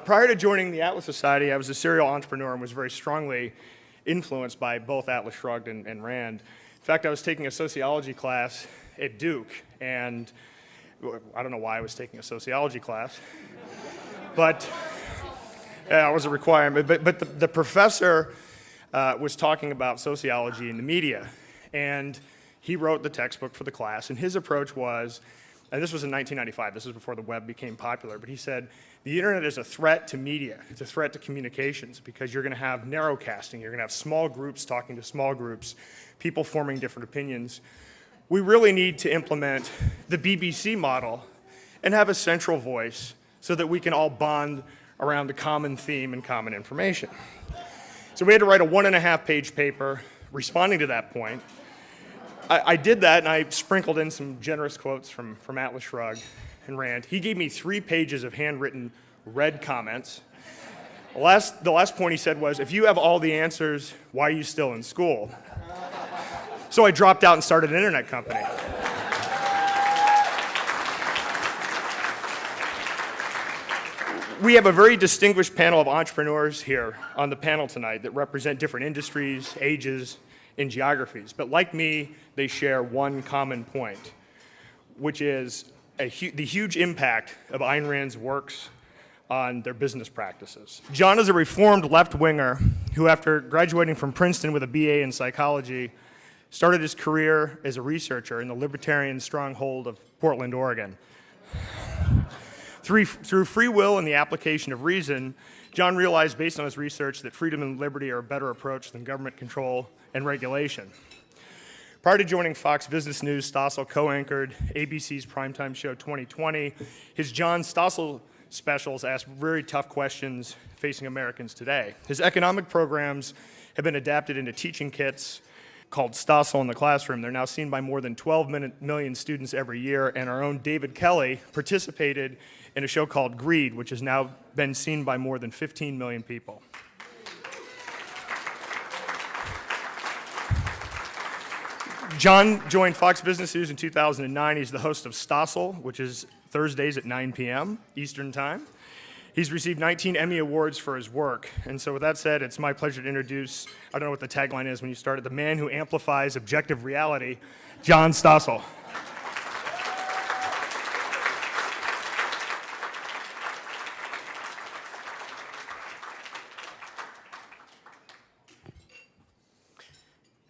Prior to joining the Atlas Society, I was a serial entrepreneur and was very strongly influenced by both Atlas Shrugged and Rand. In fact, I was taking a sociology class at Duke, and I don't know why I was taking a sociology class, but it was a requirement. But the professor was talking about sociology in the media, and he wrote the textbook for the class, and his approach was, and this was in 1995, this was before the web became popular, but he said, the internet is a threat to media, it's a threat to communications, because you're gonna have narrowcasting, you're gonna have small groups talking to small groups, people forming different opinions. We really need to implement the BBC model and have a central voice so that we can all bond around a common theme and common information. So we had to write a 1.5-page paper responding to that point. I did that, and I sprinkled in some generous quotes from Atlas Shrugged and Rand. He gave me 3 pages of handwritten red comments. The last point he said was, if you have all the answers, why are you still in school? So I dropped out and started an internet company. We have a very distinguished panel of entrepreneurs here on the panel tonight that represent different industries, ages, and geographies. But like me, they share one common point, which is the huge impact of Ayn Rand's works on their business practices. John is a reformed left-winger who, after graduating from Princeton with a BA in psychology, started his career as a researcher in the libertarian stronghold of Portland, Oregon. Through free will and the application of reason, John realized, based on his research, that freedom and liberty are a better approach than government control and regulation. Prior to joining Fox Business News, Stossel co-anchored ABC's primetime show 2020. His John Stossel specials ask very tough questions facing Americans today. His economic programs have been adapted into teaching kits called Stossel in the Classroom. They're now seen by more than 12 million students every year, and our own David Kelly participated in a show called Greed, which has now been seen by more than 15 million people. John joined Fox Business News in 2009. He's the host of Stossel, which is Thursdays at 9 p.m. Eastern Time. He's received 19 Emmy Awards for his work. And so with that said, it's my pleasure to introduce, I don't know what the tagline is when you started, the man who amplifies objective reality, John Stossel.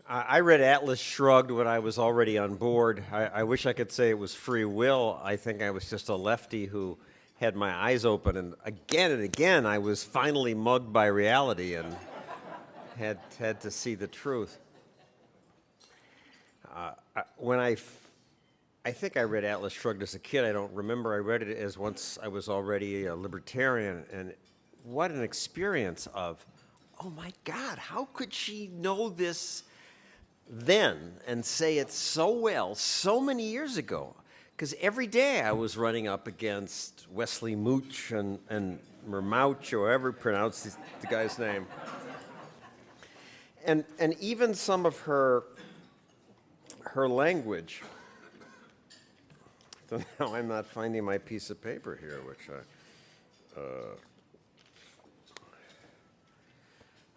I read Atlas Shrugged when I was already on board. I wish I could say it was free will. I think I was just a lefty who had my eyes open, and again I was finally mugged by reality and had to see the truth. I think I read Atlas Shrugged as a kid. I don't remember. I read it as once I was already a libertarian, and what an experience of, oh my God, how could she know this then and say it so well so many years ago? Because every day I was running up against Wesley Mooch and Mermouch, or however you pronounce the guy's name. And even some of her language. So now I'm not finding my piece of paper here, which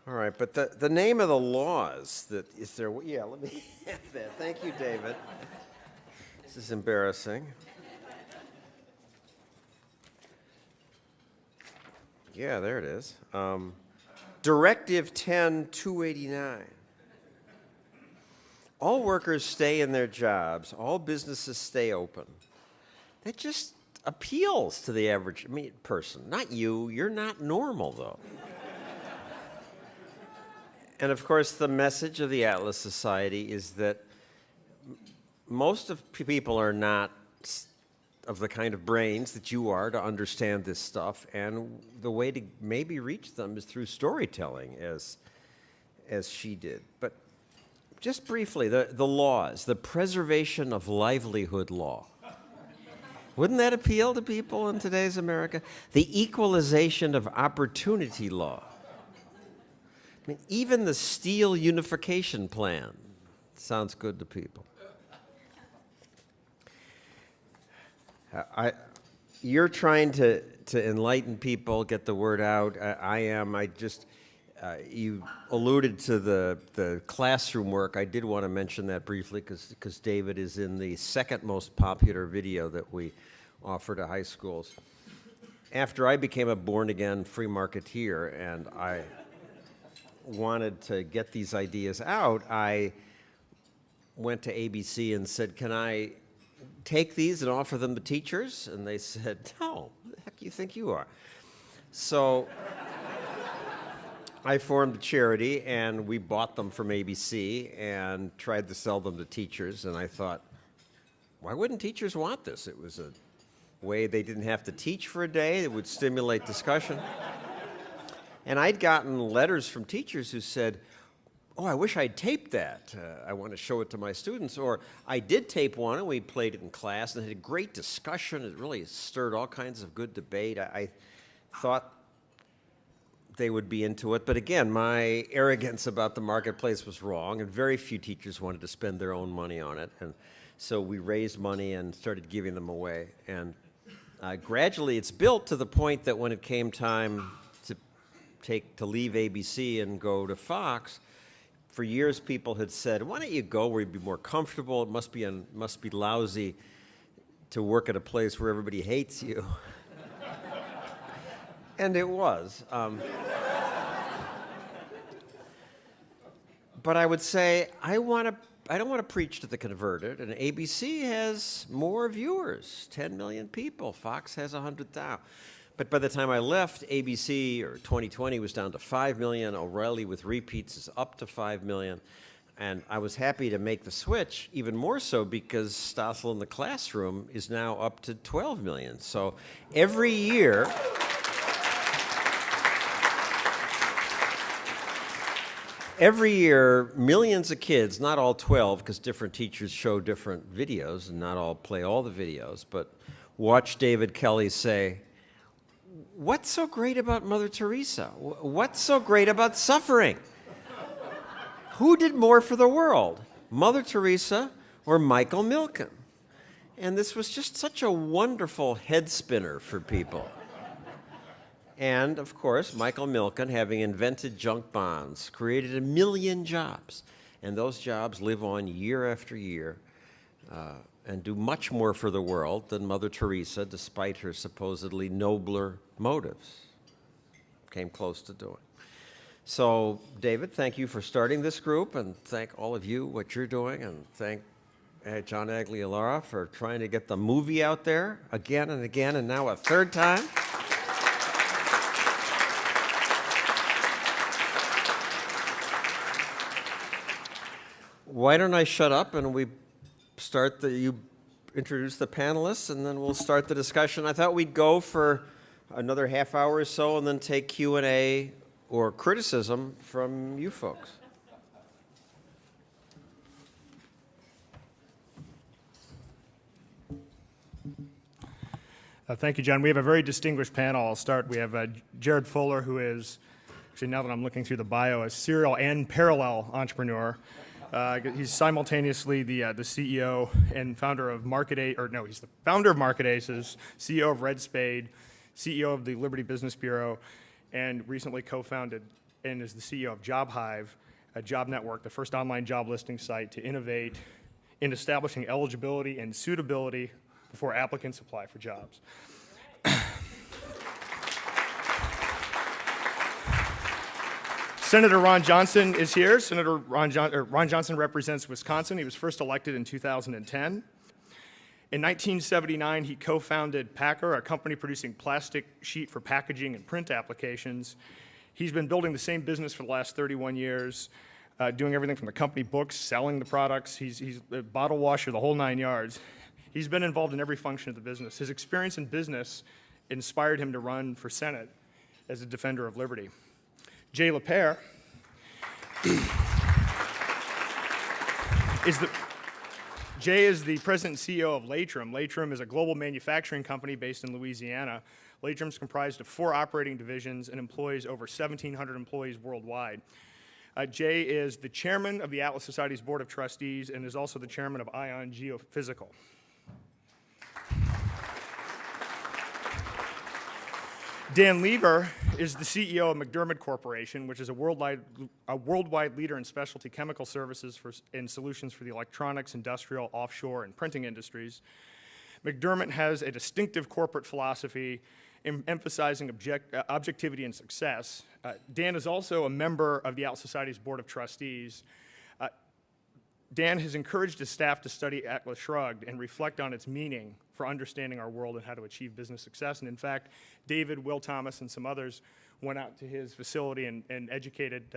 all right, but the name of the laws that is there, yeah, let me have that. Thank you, David. This is embarrassing. Yeah, there it is. Directive 10-289. All workers stay in their jobs. All businesses stay open. That just appeals to the average person. Not you. You're not normal, though. And of course, the message of the Atlas Society is that most of people are not of the kind of brains that you are to understand this stuff, and the way to maybe reach them is through storytelling, as she did. But just briefly, the laws, the preservation of livelihood law. Wouldn't that appeal to people in today's America? The equalization of opportunity law. I mean, even the Steel Unification Plan sounds good to people. You're trying to to enlighten people, get the word out. You alluded to the classroom work. I did want to mention that briefly because David is in the second most popular video that we offer to high schools. After I became a born-again free marketeer and I wanted to get these ideas out, I went to ABC and said, can I take these and offer them to teachers? And they said, no, who the heck do you think you are? So I formed a charity, and we bought them from ABC and tried to sell them to teachers. And I thought, why wouldn't teachers want this? It was a way they didn't have to teach for a day. It would stimulate discussion. And I'd gotten letters from teachers who said, oh, I wish I'd taped that. I want to show it to my students. Or I did tape one, and we played it in class, and it had a great discussion. It really stirred all kinds of good debate. I thought they would be into it. But again, my arrogance about the marketplace was wrong, and very few teachers wanted to spend their own money on it. And so we raised money and started giving them away. And gradually, it's built to the point that when it came time to leave ABC and go to Fox, for years people had said, why don't you go where you'd be more comfortable? It must be lousy to work at a place where everybody hates you. And it was. But I would say, I don't want to preach to the converted, and ABC has more viewers, 10 million people. Fox has 100,000. But by the time I left, ABC, or 2020, was down to 5 million. O'Reilly with repeats is up to 5 million. And I was happy to make the switch, even more so because Stossel in the Classroom is now up to 12 million. So every year, millions of kids, not all 12, because different teachers show different videos, and not all play all the videos, but watch David Kelly say, what's so great about Mother Teresa? What's so great about suffering? Who did more for the world, Mother Teresa or Michael Milken? And this was just such a wonderful head spinner for people. And, of course, Michael Milken, having invented junk bonds, created 1 million jobs. And those jobs live on year after year and do much more for the world than Mother Teresa, despite her supposedly nobler motives. Came close to doing. So, David, thank you for starting this group, and thank all of you what you're doing, and thank John Aglialara for trying to get the movie out there again and again, and now a third time. Why don't I shut up and we start you introduce the panelists, and then we'll start the discussion. I thought we'd go for another half hour or so and then take Q&A or criticism from you folks. Thank you, John. We have a very distinguished panel. I'll start. We have Jared Fuller, who is, actually now that I'm looking through the bio, a serial and parallel entrepreneur. He's simultaneously the CEO and founder of he's the founder of Market Aces, CEO of Red Spade, CEO of the Liberty Business Bureau, and recently co-founded and is the CEO of Job Hive, a job network, the first online job listing site to innovate in establishing eligibility and suitability before applicants apply for jobs. Senator Ron Johnson is here. Senator Ron Johnson represents Wisconsin. He was first elected in 2010. In 1979, he co-founded Packer, a company producing plastic sheet for packaging and print applications. He's been building the same business for the last 31 years, doing everything from the company books, selling the products. He's a bottle washer, the whole 9 yards. He's been involved in every function of the business. His experience in business inspired him to run for Senate as a defender of liberty. Jay LaPere Jay is the president and CEO of Latrim. Latrim is a global manufacturing company based in Louisiana. Latrim is comprised of 4 operating divisions and employs over 1,700 employees worldwide. Jay is the chairman of the Atlas Society's Board of Trustees and is also the chairman of Ion Geophysical. Dan Lever is the CEO of McDermott Corporation, which is a worldwide leader in specialty chemical services and solutions for the electronics, industrial, offshore, and printing industries. McDermott has a distinctive corporate philosophy emphasizing objectivity and success. Dan is also a member of the Atlas Society's Board of Trustees. Dan has encouraged his staff to study Atlas Shrugged and reflect on its meaning for understanding our world and how to achieve business success. And in fact, David, Will Thomas, and some others went out to his facility and educated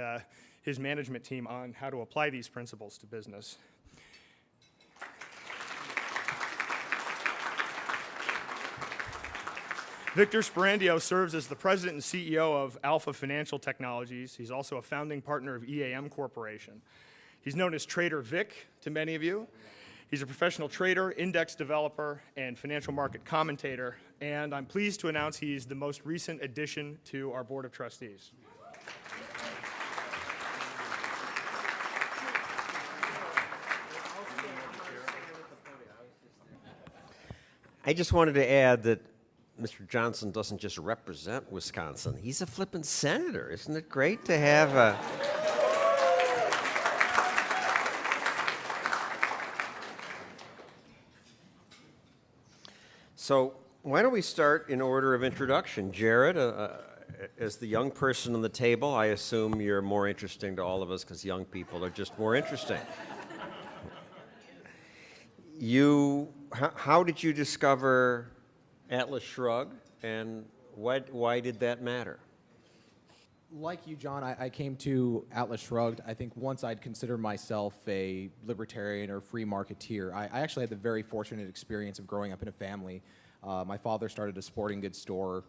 his management team on how to apply these principles to business. Victor Sperandio serves as the president and CEO of Alpha Financial Technologies. He's also a founding partner of EAM Corporation. He's known as Trader Vic to many of you. He's a professional trader, index developer, and financial market commentator, and I'm pleased to announce he's the most recent addition to our Board of Trustees. I just wanted to add that Mr. Johnson doesn't just represent Wisconsin. He's a flippin' senator. Isn't it great to have a... So why don't we start in order of introduction? Jared, as the young person on the table, I assume you're more interesting to all of us because young people are just more interesting. How did you discover Atlas Shrugged, and why did that matter? Like you, John, I came to Atlas Shrugged. I think once I'd consider myself a libertarian or free marketeer. I actually had the very fortunate experience of growing up in a family. My father started a sporting goods store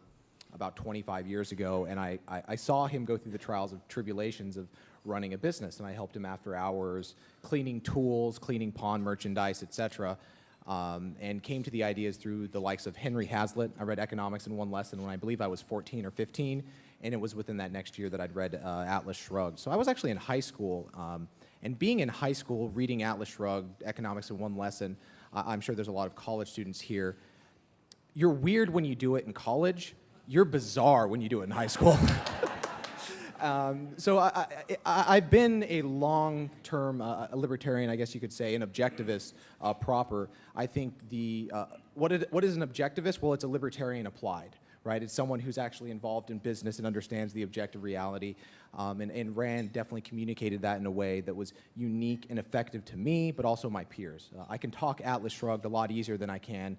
about 25 years ago, and I saw him go through the trials and tribulations of running a business, and I helped him after hours, cleaning tools, cleaning pawn merchandise, etc., and came to the ideas through the likes of Henry Hazlitt. I read Economics in One Lesson when I believe I was 14 or 15, and it was within that next year that I'd read Atlas Shrugged. So I was actually in high school, and being in high school, reading Atlas Shrugged, Economics in One Lesson, I'm sure there's a lot of college students here. You're weird when you do it in college. You're bizarre when you do it in high school. So I've been a long-term libertarian, I guess you could say, an objectivist proper. I think what is an objectivist? Well, it's a libertarian applied, right? It's someone who's actually involved in business and understands the objective reality. And Rand definitely communicated that in a way that was unique and effective to me, but also my peers. I can talk Atlas Shrugged a lot easier than I can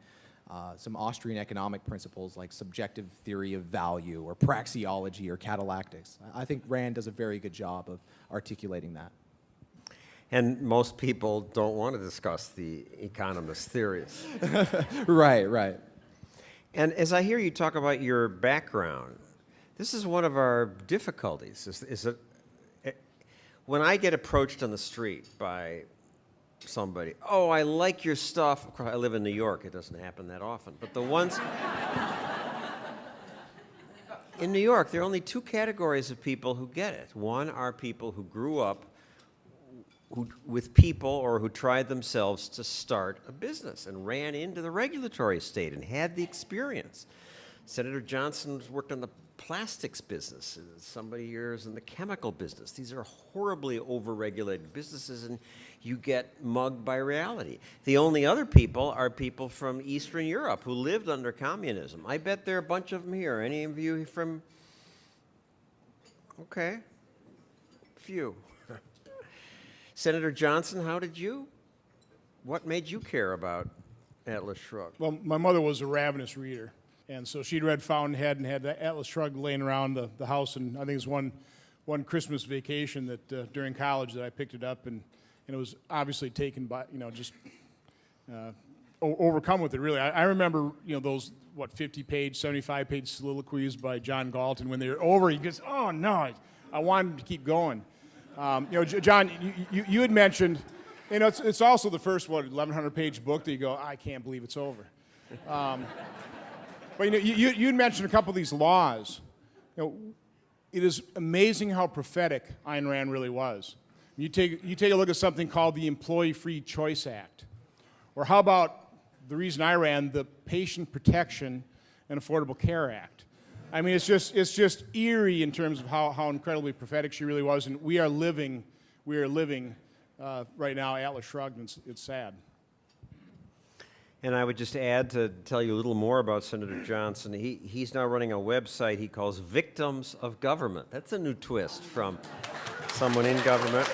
some Austrian economic principles like subjective theory of value or praxeology or catalactics. I think Rand does a very good job of articulating that. And most people don't want to discuss the economist theories. Right. And as I hear you talk about your background, this is one of our difficulties. Is it, when I get approached on the street by somebody, oh, I like your stuff. Of course, I live in New York. It doesn't happen that often. But the ones in New York, there are only two categories of people who get it. One are people who grew up with people or who tried themselves to start a business and ran into the regulatory state and had the experience. Senator Johnson worked in the plastics business. Somebody here is in the chemical business. These are horribly overregulated businesses, and you get mugged by reality. The only other people are people from Eastern Europe who lived under communism. I bet there are a bunch of them here. Any of you from... Okay. Few. Senator Johnson, what made you care about Atlas Shrugged? Well, my mother was a ravenous reader, and so she'd read Fountainhead and had Atlas Shrugged laying around the house, and I think it was one Christmas vacation that during college that I picked it up, and it was obviously taken by, just overcome with it, really. I remember, those, 50-page, 75-page soliloquies by John Galton. When they were over, he goes, oh, no, I wanted to keep going. John, you had mentioned, it's also the first, 1,100-page book that you go, I can't believe it's over. But, you had mentioned a couple of these laws. It is amazing how prophetic Ayn Rand really was. You take a look at something called the Employee Free Choice Act. Or how about the reason I ran, the Patient Protection and Affordable Care Act. I mean, it's just eerie in terms of how incredibly prophetic she really was, and we are living right now Atlas Shrugged, and it's sad. And I would just add to tell you a little more about Senator Johnson. He's now running a website he calls Victims of Government. That's a new twist from someone in government.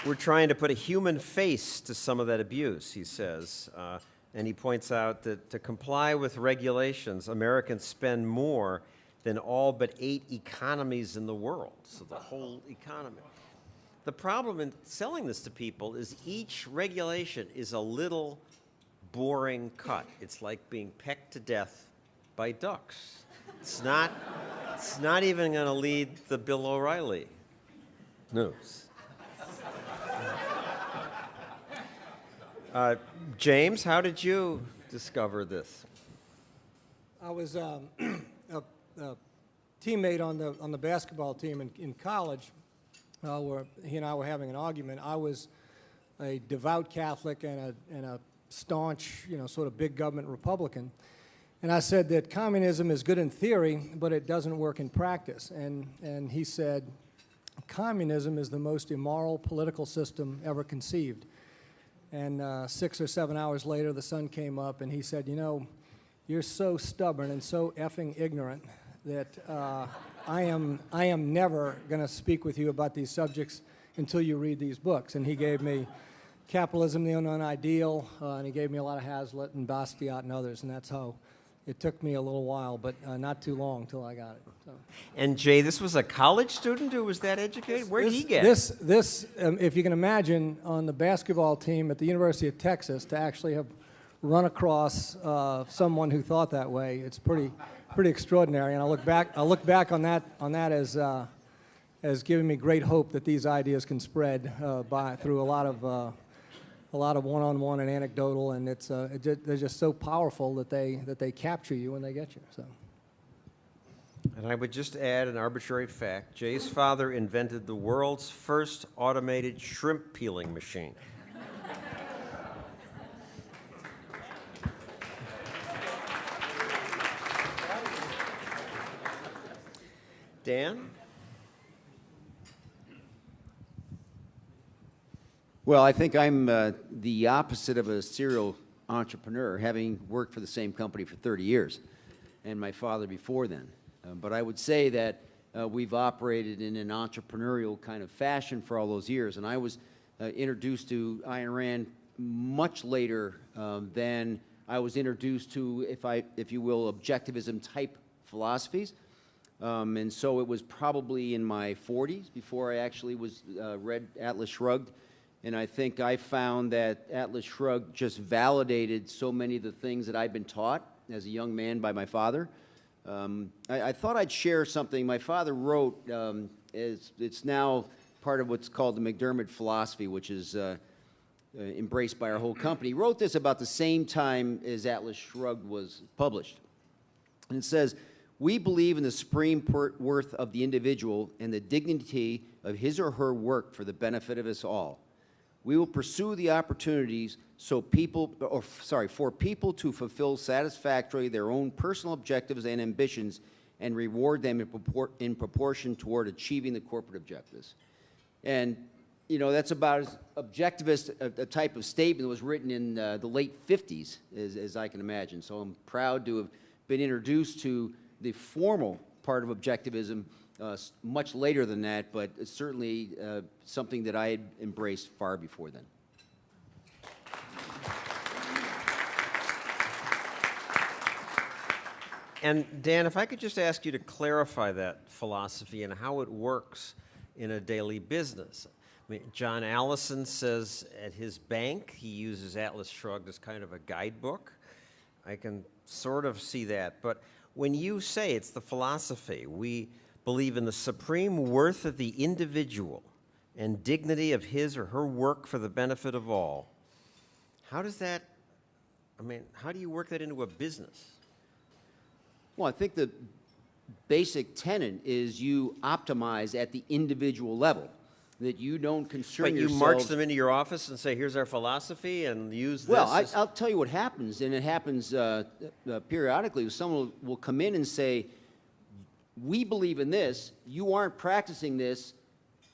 We're trying to put a human face to some of that abuse, he says. And he points out that to comply with regulations, Americans spend more than all but 8 economies in the world. So the whole economy. The problem in selling this to people is each regulation is a little boring cut. It's like being pecked to death by ducks. It's not even going to lead the Bill O'Reilly news. James, how did you discover this? I was a teammate on the basketball team in college. Where he and I were having an argument. I was a devout Catholic and a staunch, sort of big government Republican. And I said that communism is good in theory, but it doesn't work in practice. And he said, communism is the most immoral political system ever conceived. And 6 or 7 hours later, the sun came up, and he said, you're so stubborn and so effing ignorant that I am never going to speak with you about these subjects until you read these books. And he gave me Capitalism, the Unknown Ideal, and he gave me a lot of Hazlitt and Bastiat and others, and that's how it took me a little while, but not too long till I got it. So. And Jay, this was a college student who was that educated? Where did he get it? This, if you can imagine, on the basketball team at the University of Texas, to actually have run across someone who thought that way, it's pretty extraordinary. And I look back on that as giving me great hope that these ideas can spread through a lot of one-on-one and anecdotal, and they're just so powerful that they capture you when they get you. So. And I would just add an arbitrary fact. Jay's father invented the world's first automated shrimp peeling machine. Dan? Well, I think I'm the opposite of a serial entrepreneur, having worked for the same company for 30 years, and my father before then. But I would say that we've operated in an entrepreneurial kind of fashion for all those years, and I was introduced to Ayn Rand much later than I was introduced to, if you will, objectivism-type philosophies. And so it was probably in my 40s before I actually read Atlas Shrugged. And I think I found that Atlas Shrugged just validated so many of the things that I'd been taught as a young man by my father. I thought I'd share something my father wrote. It's now part of what's called the McDermott philosophy, which is embraced by our whole company. He wrote this about the same time as Atlas Shrugged was published. And it says, "We believe in the supreme worth of the individual and the dignity of his or her work for the benefit of us all. We will pursue the opportunities for people to fulfill satisfactorily their own personal objectives and ambitions and reward them in proportion toward achieving the corporate objectives." And, that's about as objectivist a type of statement that was written in the late 50s, as I can imagine. So I'm proud to have been introduced to the formal part of objectivism much later than that, but it's certainly something that I had embraced far before then. And Dan, if I could just ask you to clarify that philosophy and how it works in a daily business. I mean, John Allison says at his bank he uses Atlas Shrugged as kind of a guidebook. I can sort of see that, but when you say it's the philosophy, we believe in the supreme worth of the individual and dignity of his or her work for the benefit of all. How do you work that into a business? Well, I think the basic tenet is you optimize at the individual level. that you don't concern But you yourselves. march them into your office and say, here's our philosophy, and use this. Well, as- I'll tell you what happens, and it happens periodically. Someone will come in and say, we believe in this, you aren't practicing this,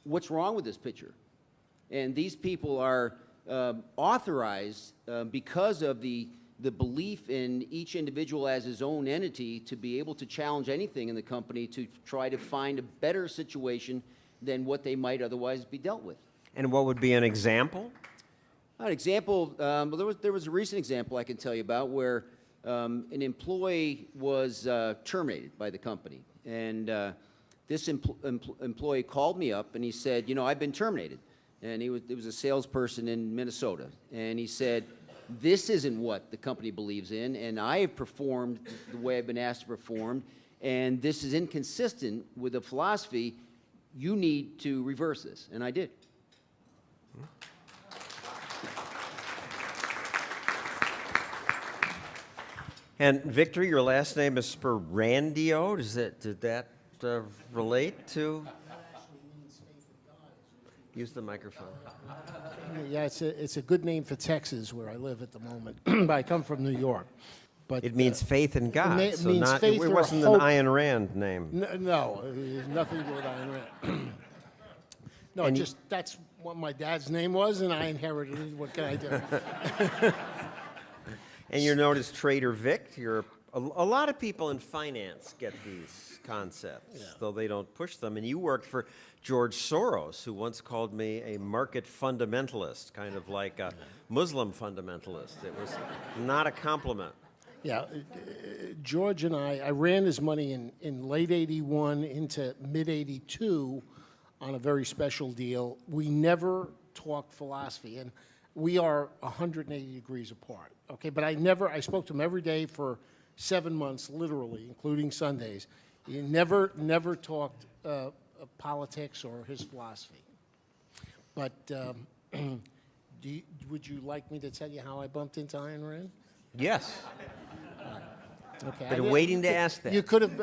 what's wrong with this picture? And these people are authorized because of the belief in each individual as his own entity to be able to challenge anything in the company to try to find a better situation than what they might otherwise be dealt with. And what would be an example? An example, well, there was a recent example I can tell you about where an employee was terminated by the company. And this employee called me up and he said, you know, I've been terminated. And he was a salesperson in Minnesota. And he said, this isn't what the company believes in, and I have performed the way I've been asked to perform, and this is inconsistent with the philosophy. You need to reverse this. And I did. And Victor, your last name is Sperandio. Did that relate to? Use the microphone. Yeah, it's a good name for Texas, where I live at the moment. But I come from New York. But It means faith in God. it so means not, faith it or wasn't hope. an Ayn Rand name. No, it has nothing to do with Ayn Rand. No, And just that's what my dad's name was, and I inherited it. What can I do? And you're known as Trader Vic. You're a lot of people in finance get these concepts, though they don't push them. And you worked for George Soros, who once called me a market fundamentalist, kind of like a Muslim fundamentalist. It was not a compliment. Yeah, George and I ran his money in late '81 into mid '82 on a very special deal. We never talked philosophy, and we are 180 degrees apart. Okay, but I spoke to him every day for 7 months, literally, including Sundays. He never talked politics or his philosophy. But would you like me to tell you how I bumped into Ayn Rand? Yes. Okay. Been waiting to ask that. You could have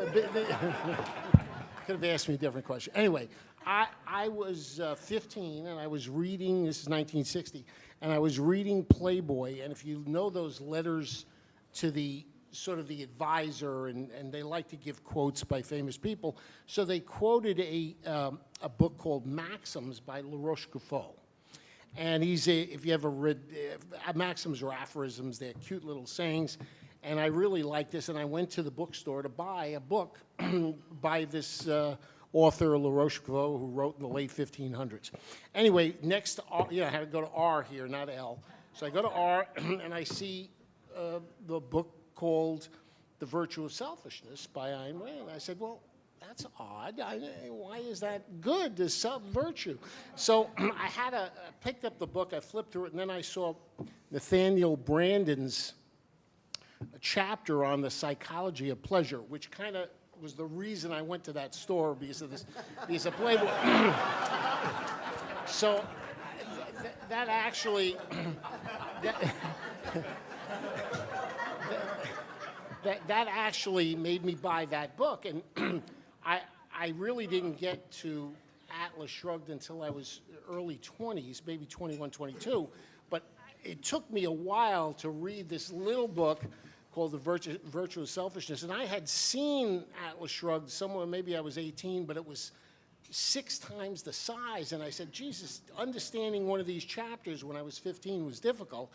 asked me a different question. Anyway, I was 15 and I was reading. This is 1960, and I was reading Playboy. And if you know those letters to the sort of the advisor, and they like to give quotes by famous people, so they quoted a book called Maxims by La Rochefoucauld. And if you ever read, maxims are aphorisms, they're cute little sayings, and I really like this, and I went to the bookstore to buy a book by this author, La Rochefoucauld, who wrote in the late 1500s. Anyway, next to R, I had to go to R here, not L. So I go to R, and I see the book called The Virtue of Selfishness by Ayn Rand. I said, well, that's odd. Why is that good, this self-virtue? So I picked up the book, I flipped through it, and then I saw Nathaniel Branden's chapter on the psychology of pleasure, which kind of was the reason I went to that store, because of Playboy. So that actually... That actually made me buy that book, and I really didn't get to Atlas Shrugged until I was early 20s, maybe 21, 22, but it took me a while to read this little book called The Virtue of Selfishness, and I had seen Atlas Shrugged somewhere, maybe I was 18, but it was 6 times the size, and I said, Jesus, understanding one of these chapters when I was 15 was difficult,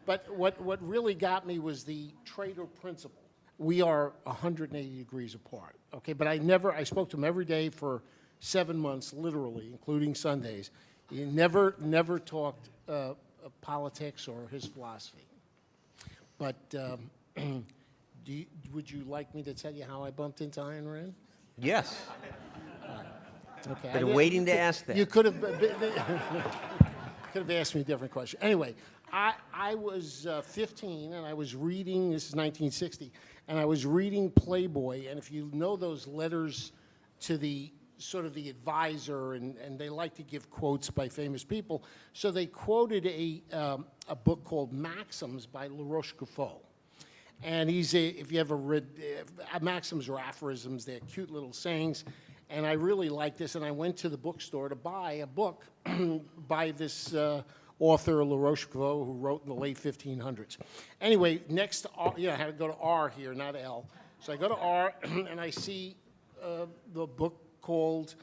but what really got me was the trader principle. We are 180 degrees apart, okay? But I spoke to him every day for 7 months, literally, including Sundays. He never talked politics or his philosophy. But would you like me to tell you how I bumped into Ayn Rand? Yes. Okay. Been waiting to ask that. You could have asked me a different question. Anyway, I was 15 and I was reading. This is 1960, and I was reading Playboy. And if you know those letters to the sort of the advisor, and they like to give quotes by famous people, so they quoted a book called Maxims by La Rochefoucauld. And if you ever read, maxims are aphorisms, they're cute little sayings. and I really liked this, and I went to the bookstore to buy a book by this author, La Rochefoucauld, who wrote in the late 1500s. Anyway, next to R, I had to go to R here, not L. So I go to R, and I see the book called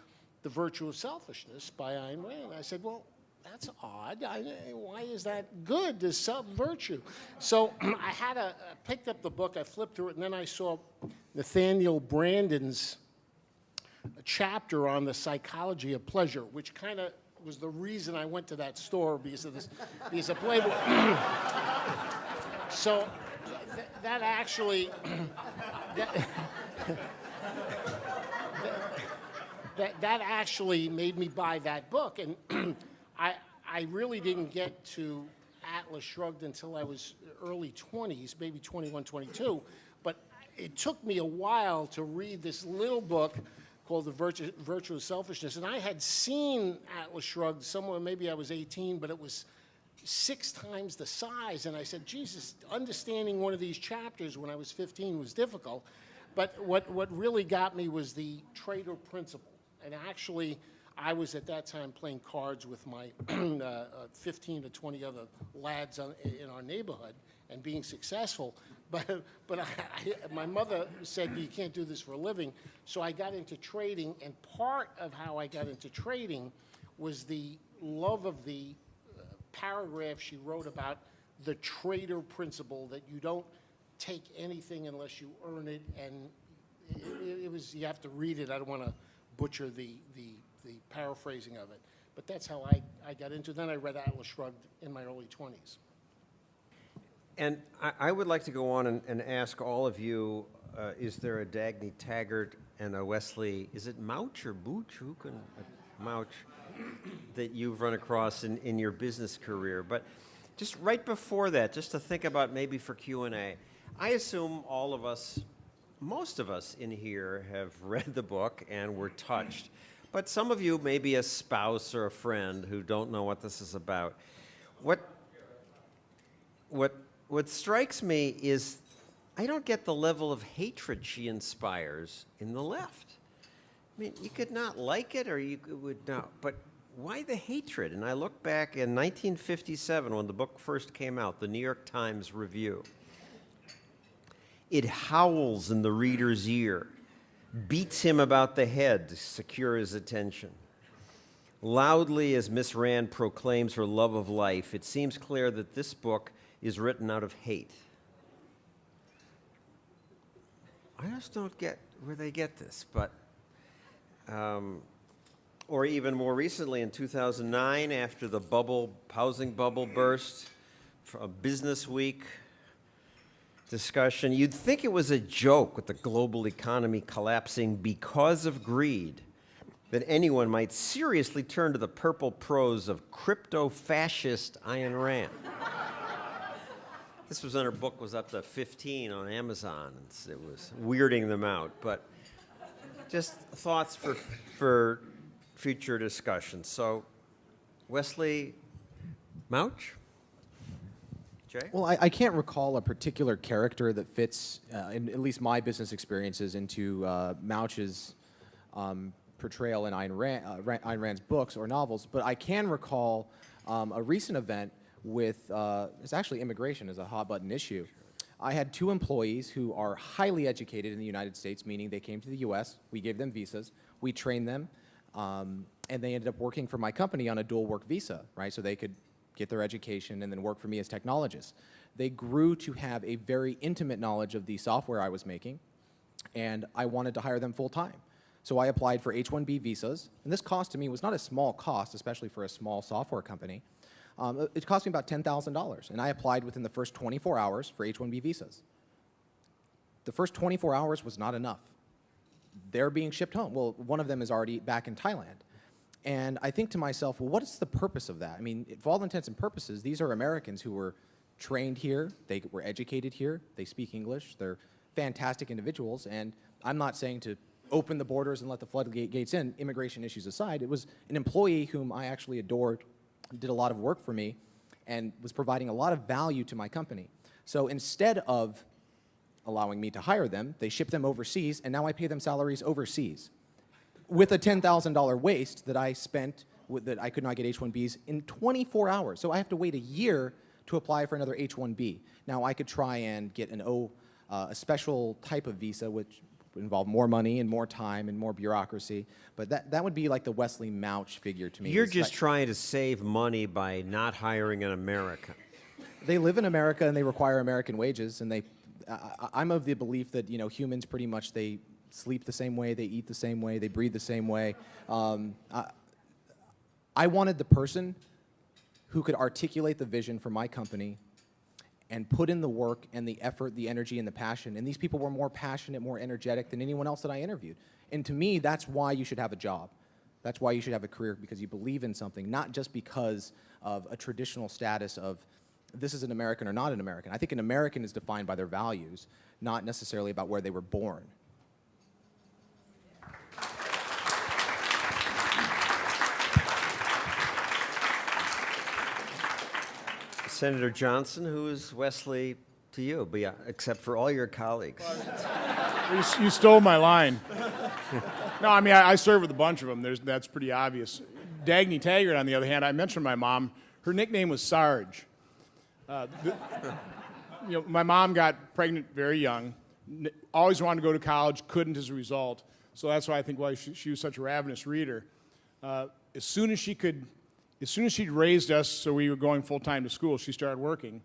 The Virtue of Selfishness by Ayn Rand. I said, well, that's odd. Why is that good, this self-virtue? So I picked up the book, I flipped through it, and then I saw Nathaniel Branden's chapter on the psychology of pleasure, which kind of was the reason I went to that store, because of Playboy. So that actually, that actually made me buy that book, and I really didn't get to Atlas Shrugged until I was early 20s, maybe 21, 22, but it took me a while to read this little book called The Virtue of Selfishness, and I had seen Atlas Shrugged somewhere, maybe I was 18, but it was 6 times the size, and I said, Jesus, understanding one of these chapters when I was 15 was difficult, but what really got me was the trader principle, and actually, I was at that time playing cards with my 15 to 20 other lads in our neighborhood and being successful. But my mother said, you can't do this for a living. So I got into trading, and part of how I got into trading was the love of the paragraph she wrote about the trader principle, that you don't take anything unless you earn it. And it was, you have to read it. I don't want to butcher the paraphrasing of it. But that's how I got into it. Then I read Atlas Shrugged in my early 20s. And I would like to go on and ask all of you, is there a Dagny Taggart and a Wesley, is it Mouch or Booch? Who can, Mouch, that you've run across in your business career? But just right before that, just to think about maybe for Q&A, I assume all of us, most of us in here have read the book and were touched. But some of you, maybe a spouse or a friend who don't know what this is about. What strikes me is I don't get the level of hatred she inspires in the left. I mean, you could not like it or you would not, but why the hatred? And I look back in 1957 when the book first came out, the New York Times Review. It howls in the reader's ear, beats him about the head to secure his attention. Loudly as Miss Rand proclaims her love of life, it seems clear that this book is written out of hate. I just don't get where they get this, but, or even more recently in 2009, after the housing bubble burst, a Business Week discussion, you'd think it was a joke with the global economy collapsing because of greed, that anyone might seriously turn to the purple prose of crypto-fascist Ayn Rand. This was when her book was up to 15 on Amazon. It was weirding them out. But just thoughts for future discussion. So, Wesley Mouch? Jay? Well, I can't recall a particular character that fits, in at least my business experiences, into Mouch's portrayal in Ayn Rand's books or novels, but I can recall a recent event with, it's actually immigration is a hot-button issue. I had 2 employees who are highly educated in the United States, meaning they came to the U.S., we gave them visas, we trained them, and they ended up working for my company on a dual work visa, right? So they could get their education and then work for me as technologists. They grew to have a very intimate knowledge of the software I was making, and I wanted to hire them full-time. So I applied for H-1B visas, and this cost to me was not a small cost, especially for a small software company. It cost me about $10,000, and I applied within the first 24 hours for H-1B visas. The first 24 hours was not enough. They're being shipped home. Well, one of them is already back in Thailand. And I think to myself, well, what is the purpose of that? I mean, for all intents and purposes, these are Americans who were trained here, they were educated here, they speak English, they're fantastic individuals, and I'm not saying to open the borders and let the floodgates in, immigration issues aside. It was an employee whom I actually adored, did a lot of work for me, and was providing a lot of value to my company. So instead of allowing me to hire them, they shipped them overseas, and now I pay them salaries overseas. with a $10,000 waste that I spent that I could not get H-1Bs in 24 hours. So I have to wait a year to apply for another H-1B. Now I could try and get a special type of visa, which would involve more money and more time and more bureaucracy. But that would be like the Wesley Mouch figure to me. You're just trying to save money by not hiring an American. They live in America and they require American wages, and I'm of the belief that humans pretty much they sleep the same way, they eat the same way, they breathe the same way. I wanted the person who could articulate the vision for my company and put in the work and the effort, the energy, and the passion. And these people were more passionate, more energetic than anyone else that I interviewed. And to me, that's why you should have a job. That's why you should have a career, because you believe in something, not just because of a traditional status of this is an American or not an American. I think an American is defined by their values, not necessarily about where they were born. Senator Johnson, who is Wesley to you, except for all your colleagues? You stole my line. No, I mean, I serve with a bunch of them. That's pretty obvious. Dagny Taggart, on the other hand, I mentioned my mom. Her nickname was Sarge. My mom got pregnant very young, always wanted to go to college, couldn't as a result. So that's why I think why she was such a ravenous reader. As soon as she'd raised us so we were going full-time to school, she started working.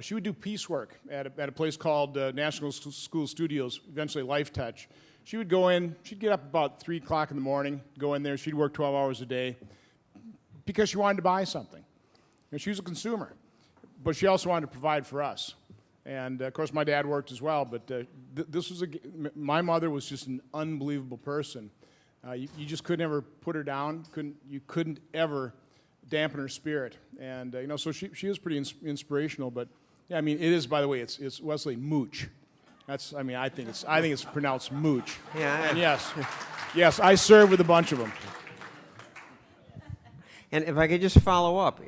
She would do piecework at a place called National School Studios, eventually Life Touch. She would go in, she'd get up about 3 o'clock in the morning, go in there, she'd work 12 hours a day because she wanted to buy something. She was a consumer, but she also wanted to provide for us. And of course my dad worked as well, but my mother was just an unbelievable person. You just couldn't ever put her down, you couldn't ever dampen her spirit. And so she was pretty inspirational, but yeah, I mean, it is, by the way, it's Wesley Mooch. I think it's pronounced Mooch. Yeah. And yes, I serve with a bunch of them. And if I could just follow up,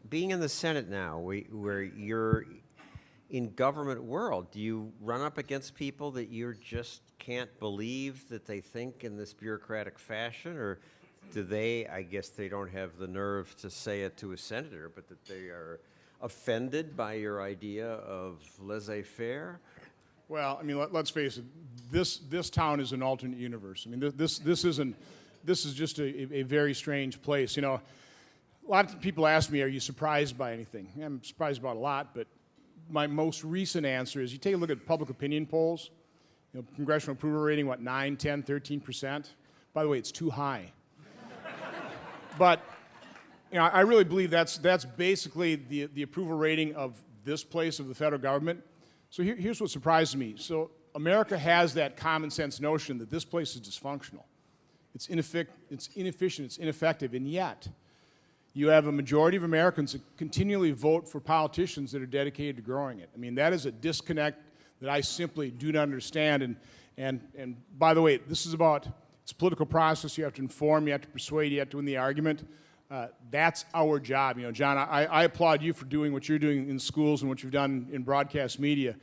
being in the Senate now, where you're in government world, do you run up against people that you just can't believe that they think in this bureaucratic fashion, or do they, I guess they don't have the nerve to say it to a senator, but that they are offended by your idea of laissez-faire? Well, I mean, let's face it. This town is an alternate universe. I mean, this is just a very strange place. A lot of people ask me, "Are you surprised by anything?" I'm surprised about a lot, but my most recent answer is: you take a look at public opinion polls. Congressional approval rating, what, 9, 10, 13%? By the way, it's too high. But I really believe that's basically the approval rating of this place, of the federal government. So here's what surprises me. So America has that common sense notion that this place is dysfunctional. It's inefficient, it's ineffective, and yet you have a majority of Americans that continually vote for politicians that are dedicated to growing it. I mean, that is a disconnect that I simply do not understand. And by the way, this is about, it's a political process. You have to inform, you have to persuade, you have to win the argument. That's our job. John, I applaud you for doing what you're doing in schools and what you've done in broadcast media.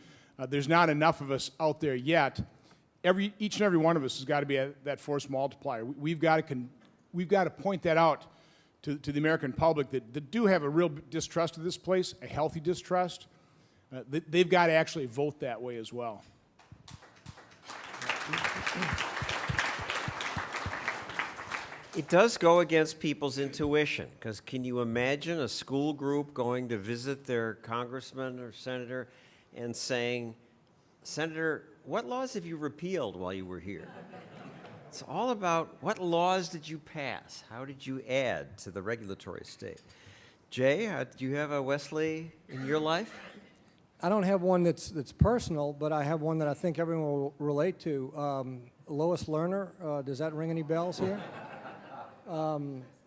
There's not enough of us out there yet. Each and every one of us has got to be that force multiplier. We've got to point that out to the American public that do have a real distrust of this place, a healthy distrust. They've got to actually vote that way as well. It does go against people's intuition, because can you imagine a school group going to visit their congressman or senator and saying, "Senator, what laws have you repealed while you were here?" It's all about what laws did you pass? How did you add to the regulatory state? Jay, do you have a Wesley in your life? I don't have one that's personal, but I have one that I think everyone will relate to. Lois Lerner, does that ring any bells here?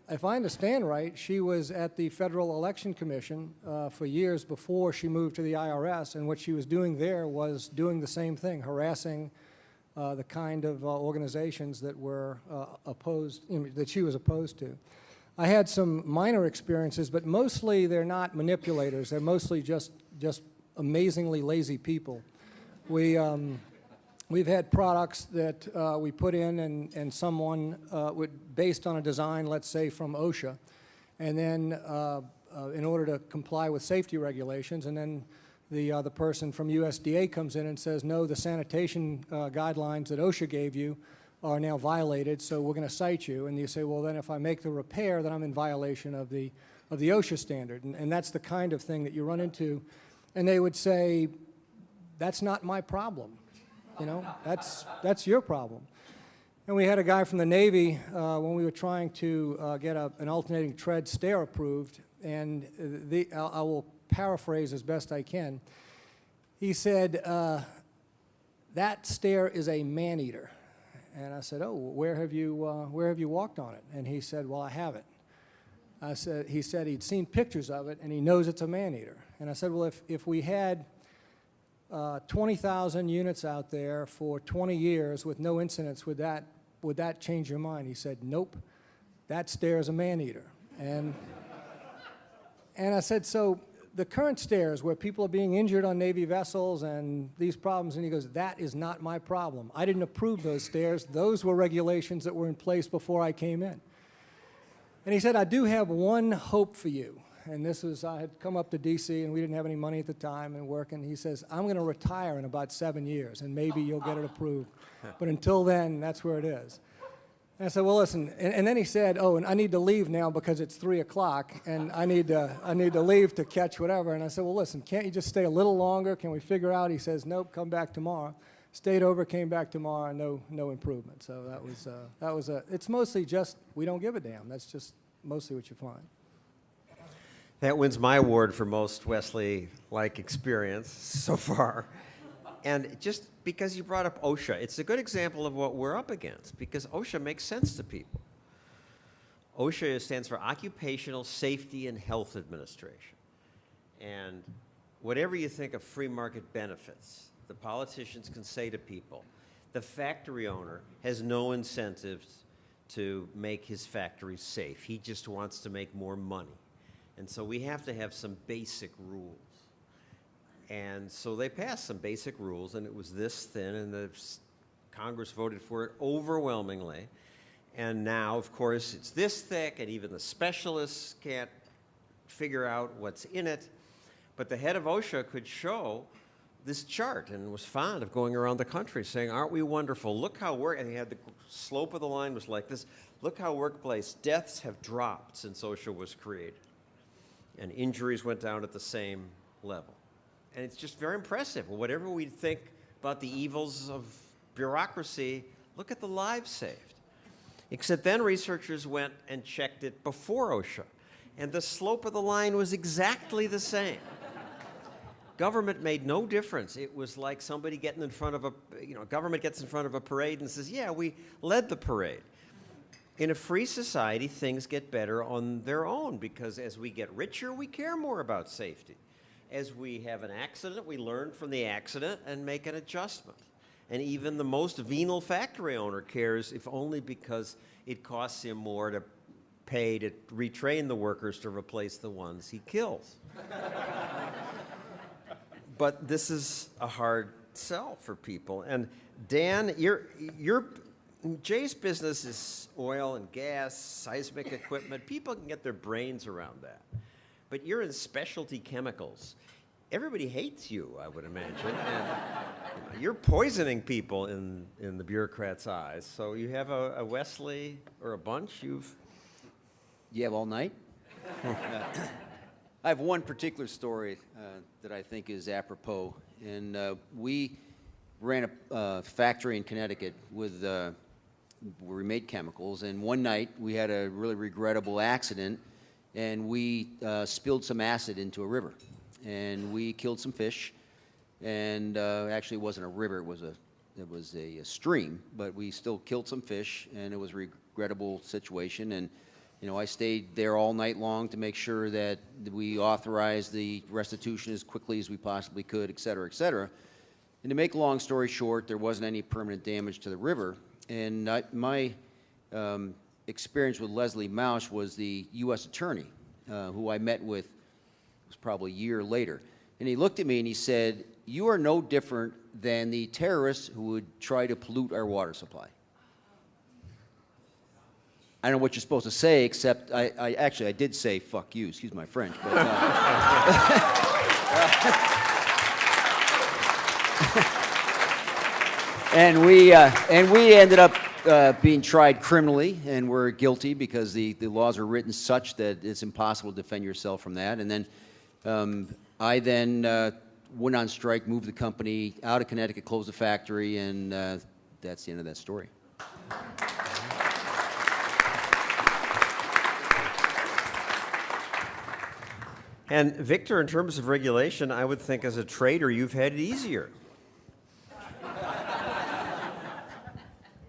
If I understand right, she was at the Federal Election Commission for years before she moved to the IRS, and what she was doing there was doing the same thing, harassing the kind of organizations that were opposed, that she was opposed to. I had some minor experiences, but mostly they're not manipulators. They're mostly just amazingly lazy people. We we've had products that we put in and someone based on a design, let's say from OSHA, and then in order to comply with safety regulations, and then the person from USDA comes in and says, no, the sanitation guidelines that OSHA gave you are now violated, so we're going to cite you. And you say, well, then if I make the repair, then I'm in violation of the OSHA standard. And that's the kind of thing that you run into. And they would say, that's not my problem. You know, that's your problem. And we had a guy from the Navy when we were trying to get an alternating tread stair approved, and I will paraphrase as best I can. He said, that stair is a man-eater. And I said, oh, where have you walked on it? And he said, well, I haven't. He said he'd seen pictures of it, and he knows it's a man-eater. And I said, well, if we had 20,000 units out there for 20 years with no incidents, would that change your mind? He said, nope, that stair is a man-eater. And I said, so the current stairs where people are being injured on Navy vessels and these problems, and he goes, that is not my problem. I didn't approve those stairs. Those were regulations that were in place before I came in. And he said, I do have one hope for you. And this was, I had come up to D.C. and we didn't have any money at the time and working. He says, I'm going to retire in about 7 years and maybe you'll get it approved. But until then, that's where it is. And I said, well, listen, and then he said, oh, and I need to leave now because it's 3 o'clock and I need to leave to catch whatever. And I said, well, listen, can't you just stay a little longer? Can we figure out? He says, nope, come back tomorrow. Stayed over, came back tomorrow, no improvement. So that was it's mostly just, we don't give a damn. That's just mostly what you find. That wins my award for most Wesley-like experience so far. And just because you brought up OSHA, it's a good example of what we're up against, because OSHA makes sense to people. OSHA stands for Occupational Safety and Health Administration. And whatever you think of free market benefits, the politicians can say to people, the factory owner has no incentives to make his factory safe. He just wants to make more money. And so we have to have some basic rules. And so they passed some basic rules, and it was this thin, and the Congress voted for it overwhelmingly. And now, of course, it's this thick, and even the specialists can't figure out what's in it. But the head of OSHA could show this chart and was fond of going around the country saying, aren't we wonderful? Look how and he had the slope of the line was like this. Look how workplace deaths have dropped since OSHA was created. And injuries went down at the same level. And it's just very impressive. Whatever we think about the evils of bureaucracy, look at the lives saved. Except then researchers went and checked it before OSHA, and the slope of the line was exactly the same. Government made no difference. It was like somebody getting in front of government gets in front of a parade and says, yeah, we led the parade. In a free society, things get better on their own, because as we get richer, we care more about safety. As we have an accident, we learn from the accident and make an adjustment. And even the most venal factory owner cares, if only because it costs him more to pay to retrain the workers to replace the ones he kills. But this is a hard sell for people. And Dan, Jay's business is oil and gas, seismic equipment. People can get their brains around that. But you're in specialty chemicals. Everybody hates you, I would imagine. And you're poisoning people in the bureaucrats' eyes. So you have a Wesley or a bunch You have all night? I have one particular story that I think is apropos. And we ran a factory in Connecticut with where we made chemicals. And one night we had a really regrettable accident, and we spilled some acid into a river. And we killed some fish. And actually it wasn't a river, it was a stream, but we still killed some fish, and it was a regrettable situation. And I stayed there all night long to make sure that we authorized the restitution as quickly as we possibly could, et cetera, et cetera. And to make a long story short, there wasn't any permanent damage to the river. And my experience with Leslie Mausch was the U.S. attorney, who I met with, it was probably a year later. And he looked at me and he said, you are no different than the terrorists who would try to pollute our water supply. I don't know what you're supposed to say, except I did say "fuck you." Excuse my French, but. And we ended up being tried criminally, and we're guilty because the laws are written such that it's impossible to defend yourself from that. And then I went on strike, moved the company out of Connecticut, closed the factory, and that's the end of that story. And Victor, in terms of regulation, I would think as a trader you've had it easier.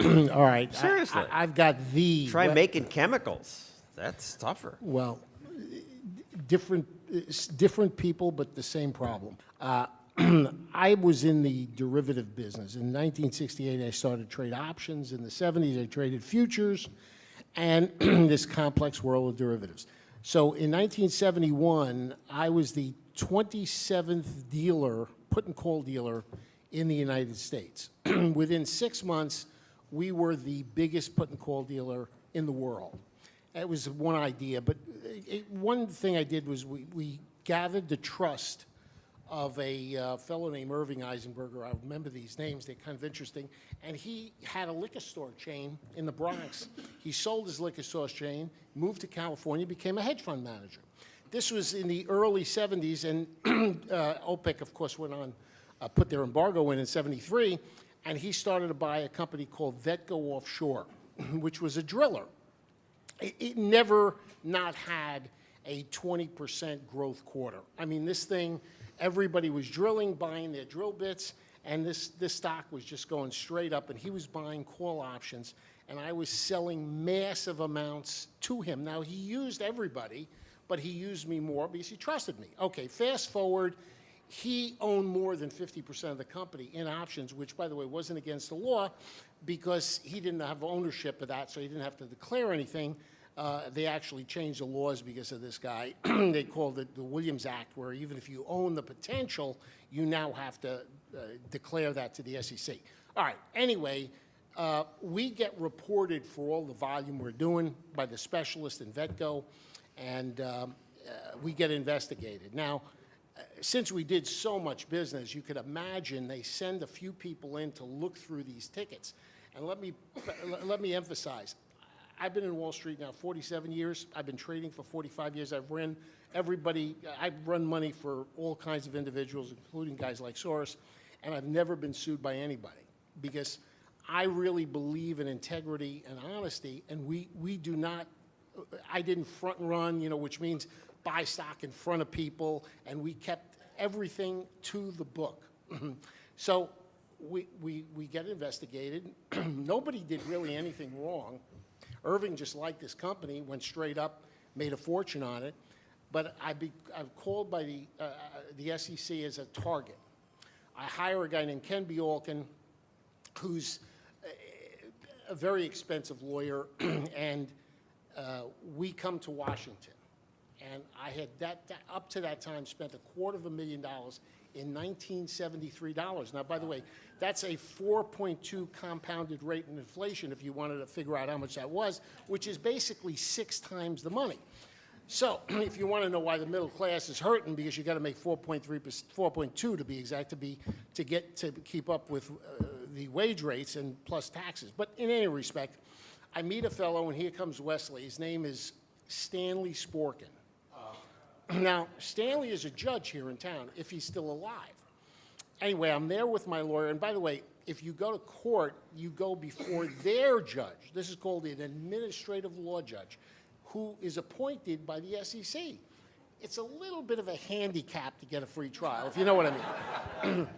All right. Seriously. I've got the... Try making chemicals. That's tougher. Well, different people, but the same problem. I was in the derivative business. In 1968, I started trade options. In the 70s, I traded futures and this complex world of derivatives. So in 1971, I was the 27th dealer, put and call dealer in the United States. Within 6 months, we were the biggest put and call dealer in the world. It was one idea, but one thing I did was we gathered the trust of a fellow named Irving Eisenberger. I remember these names, they're kind of interesting. And he had a liquor store chain in the Bronx. He sold his liquor store chain, moved to California, became a hedge fund manager. This was in the early 70s, and OPEC, of course, went on, put their embargo in 73, and he started to buy a company called Vetco Offshore, which was a driller. It never not had a 20% growth quarter. I mean, this thing, everybody was drilling, buying their drill bits, and this stock was just going straight up, and he was buying call options, and I was selling massive amounts to him. Now, he used everybody, but he used me more because he trusted me. Okay, fast forward, he owned more than 50% of the company in options, which, by the way, wasn't against the law because he didn't have ownership of that, so he didn't have to declare anything. They actually changed the laws because of this guy. They called it the Williams Act, where even if you own the potential, you now have to declare that to the SEC. All right, anyway, we get reported for all the volume we're doing by the specialist in Vetco, and we get investigated. Now, since we did so much business, you could imagine they send a few people in to look through these tickets. And let me emphasize, I've been in Wall Street now 47 years. I've been trading for 45 years. I've run money for all kinds of individuals, including guys like Soros, and I've never been sued by anybody because I really believe in integrity and honesty, and we do not, I didn't front run, which means buy stock in front of people, and we kept everything to the book. So we get investigated. Nobody did really anything wrong. Irving just liked this company, went straight up, made a fortune on it. But I'm called by the SEC as a target. I hire a guy named Ken Bialkin, who's a very expensive lawyer, and we come to Washington. And I had up to that time spent $250,000 in 1973 dollars. Now, by the way, that's a 4.2 compounded rate in inflation if you wanted to figure out how much that was, which is basically 6 times the money. So if you want to know why the middle class is hurting, because you got to make 4.2 to be exact, to keep up with the wage rates and plus taxes. But in any respect, I meet a fellow, and here comes Wesley. His name is Stanley Sporkin. Now, Stanley is a judge here in town, if he's still alive. Anyway, I'm there with my lawyer, and by the way, if you go to court, you go before their judge. This is called an administrative law judge, who is appointed by the SEC. It's a little bit of a handicap to get a free trial, if you know what I mean.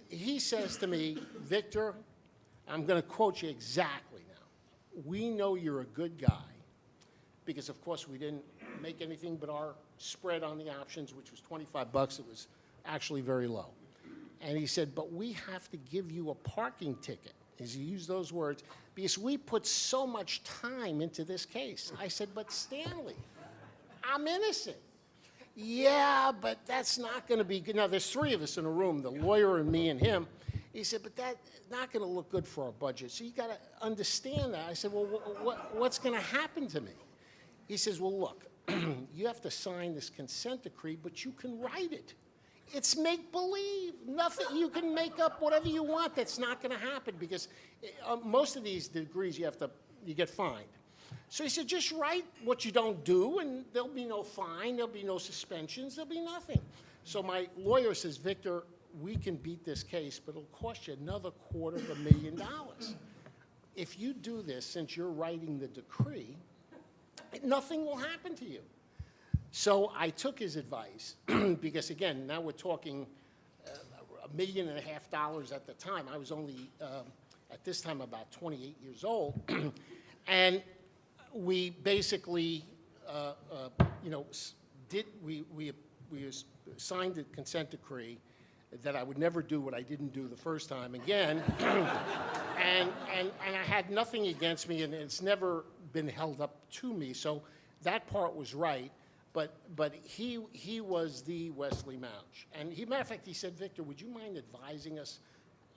He says to me, Victor, I'm going to quote you exactly now. We know you're a good guy, because of course we didn't make anything but our spread on the options, which was $25. It was actually very low. And he said, but we have to give you a parking ticket, as he used those words, because we put so much time into this case. I said, but Stanley, I'm innocent. yeah, but that's not going to be good. Now, there's three of us in a room, the lawyer and me and him. He said, but that's not going to look good for our budget. So you got to understand that. I said, well, what's going to happen to me? He says, well, look, you have to sign this consent decree, but you can write it. It's make-believe. Nothing, you can make up whatever you want. That's not going to happen because most of these degrees you get fined. So he said, just write what you don't do, and there'll be no fine, there'll be no suspensions, there'll be nothing. So my lawyer says, Victor, we can beat this case, but it'll cost you another $250,000. If you do this, since you're writing the decree, nothing will happen to you. So I took his advice, because again, now we're talking $1.5 million at the time. I was only, at this time, about 28 years old. And we basically, we signed the consent decree that I would never do what I didn't do the first time again, and I had nothing against me, and it's never been held up to me. So that part was right, but he was the Wesley Mouch, and matter of fact, he said, Victor, would you mind advising us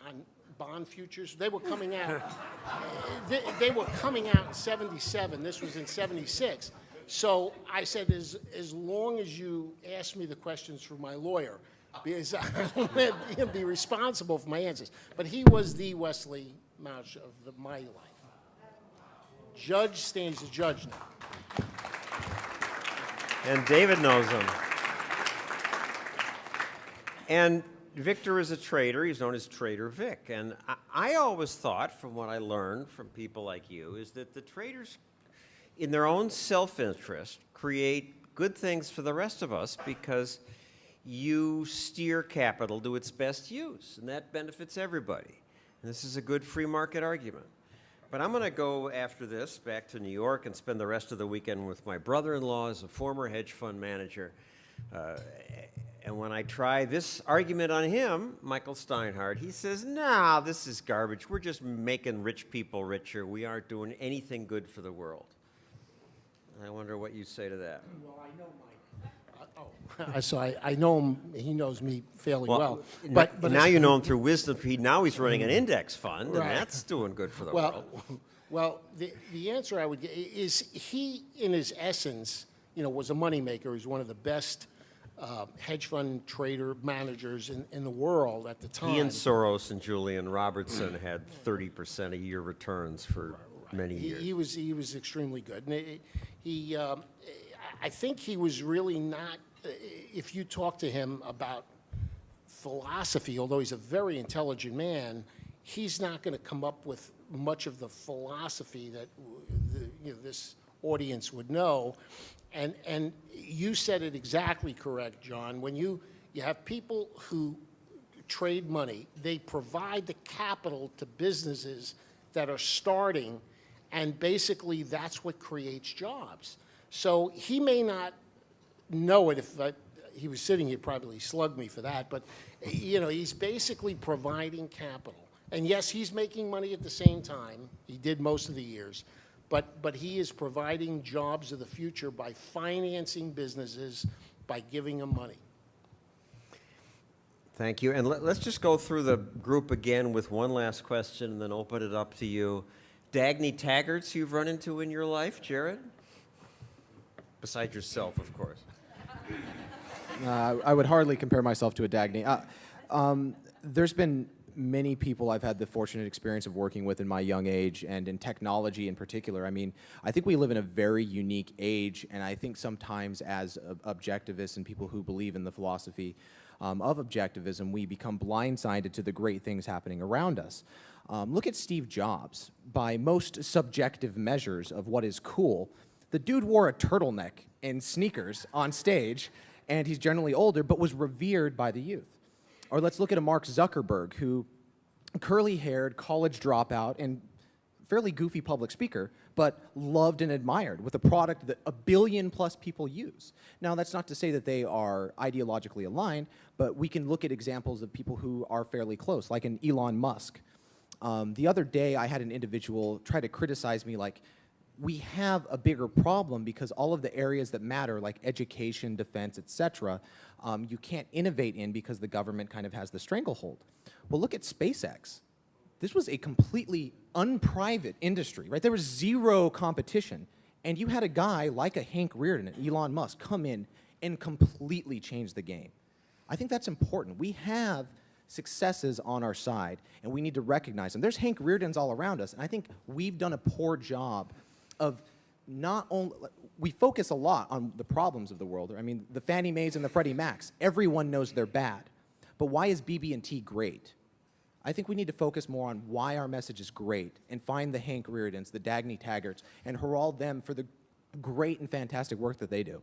on bond futures? They were coming out. They were coming out in '77. This was in '76. So I said, as long as you ask me the questions from my lawyer, because I don't want him to be responsible for my answers. But he was the Wesley Mouch of my life. Judge stands as judge now. And David knows him. And Victor is a trader. He's known as Trader Vic. And I always thought, from what I learned from people like you, is that the traders, in their own self-interest, create good things for the rest of us because you steer capital to its best use, and that benefits everybody. And this is a good free market argument. But I'm going to go after this back to New York and spend the rest of the weekend with my brother-in-law as a former hedge fund manager. And when I try this argument on him, Michael Steinhardt, he says, nah, this is garbage. We're just making rich people richer. We aren't doing anything good for the world. I wonder what you say to that. Well, I know Mike. So I know him. He knows me fairly well. But now you know him through Wisdom. Now he's running an index fund, right. And that's doing good for the world. Well, the answer I would get is he, in his essence, was a moneymaker. He's one of the best hedge fund trader managers in the world at the time. He and Soros and Julian Robertson had 30% a year returns for many years. He was extremely good. And I think he was really not, if you talk to him about philosophy, although he's a very intelligent man, he's not going to come up with much of the philosophy that this audience would know. And you said it exactly correct, John. When you have people who trade money, they provide the capital to businesses that are starting, and basically that's what creates jobs. So he may not know it. If he was sitting here, probably slugged me for that. But he's basically providing capital. And yes, he's making money at the same time. He did most of the years. But he is providing jobs of the future by financing businesses, by giving them money. Thank you. And let's just go through the group again with one last question and then open it up to you. Dagny Taggarts you've run into in your life, Jared? Besides yourself, of course. I would hardly compare myself to a Dagny. There's been many people I've had the fortunate experience of working with in my young age, and in technology in particular. I mean, I think we live in a very unique age, and I think sometimes as objectivists and people who believe in the philosophy of objectivism, we become blindsided to the great things happening around us. Look at Steve Jobs. By most subjective measures of what is cool, the dude wore a turtleneck and sneakers on stage, and he's generally older, but was revered by the youth. Or let's look at a Mark Zuckerberg, who curly-haired, college dropout, and fairly goofy public speaker, but loved and admired with a product that 1 billion+ people use. Now, that's not to say that they are ideologically aligned, but we can look at examples of people who are fairly close, like an Elon Musk. The other day, I had an individual try to criticize me like, we have a bigger problem because all of the areas that matter, like education, defense, et cetera, you can't innovate in because the government kind of has the stranglehold. Well, look at SpaceX. This was a completely unprivate industry, right? There was zero competition. And you had a guy like a Hank Rearden and Elon Musk come in and completely change the game. I think that's important. We have successes on our side, and we need to recognize them. There's Hank Reardens all around us, and I think we've done a poor job of not only, we focus a lot on the problems of the world. I mean, the Fannie Mae's and the Freddie Macs, everyone knows they're bad. But why is BB&T great? I think we need to focus more on why our message is great and find the Hank Reardens, the Dagny Taggarts, and herald them for the great and fantastic work that they do.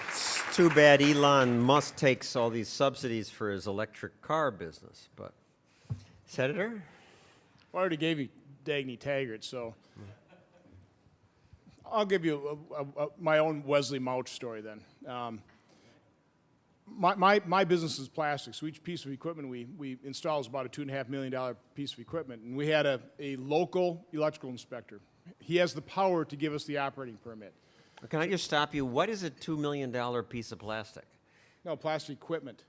It's too bad Elon Musk takes all these subsidies for his electric car business, but Senator? Well, I already gave you Dagny Taggart, so I'll give you my own Wesley Mouch story then. My business is plastics, so each piece of equipment we install is about a $2.5 million piece of equipment. And we had a local electrical inspector. He has the power to give us the operating permit. Can I just stop you? What is a $2 million piece of plastic? No, plastic equipment.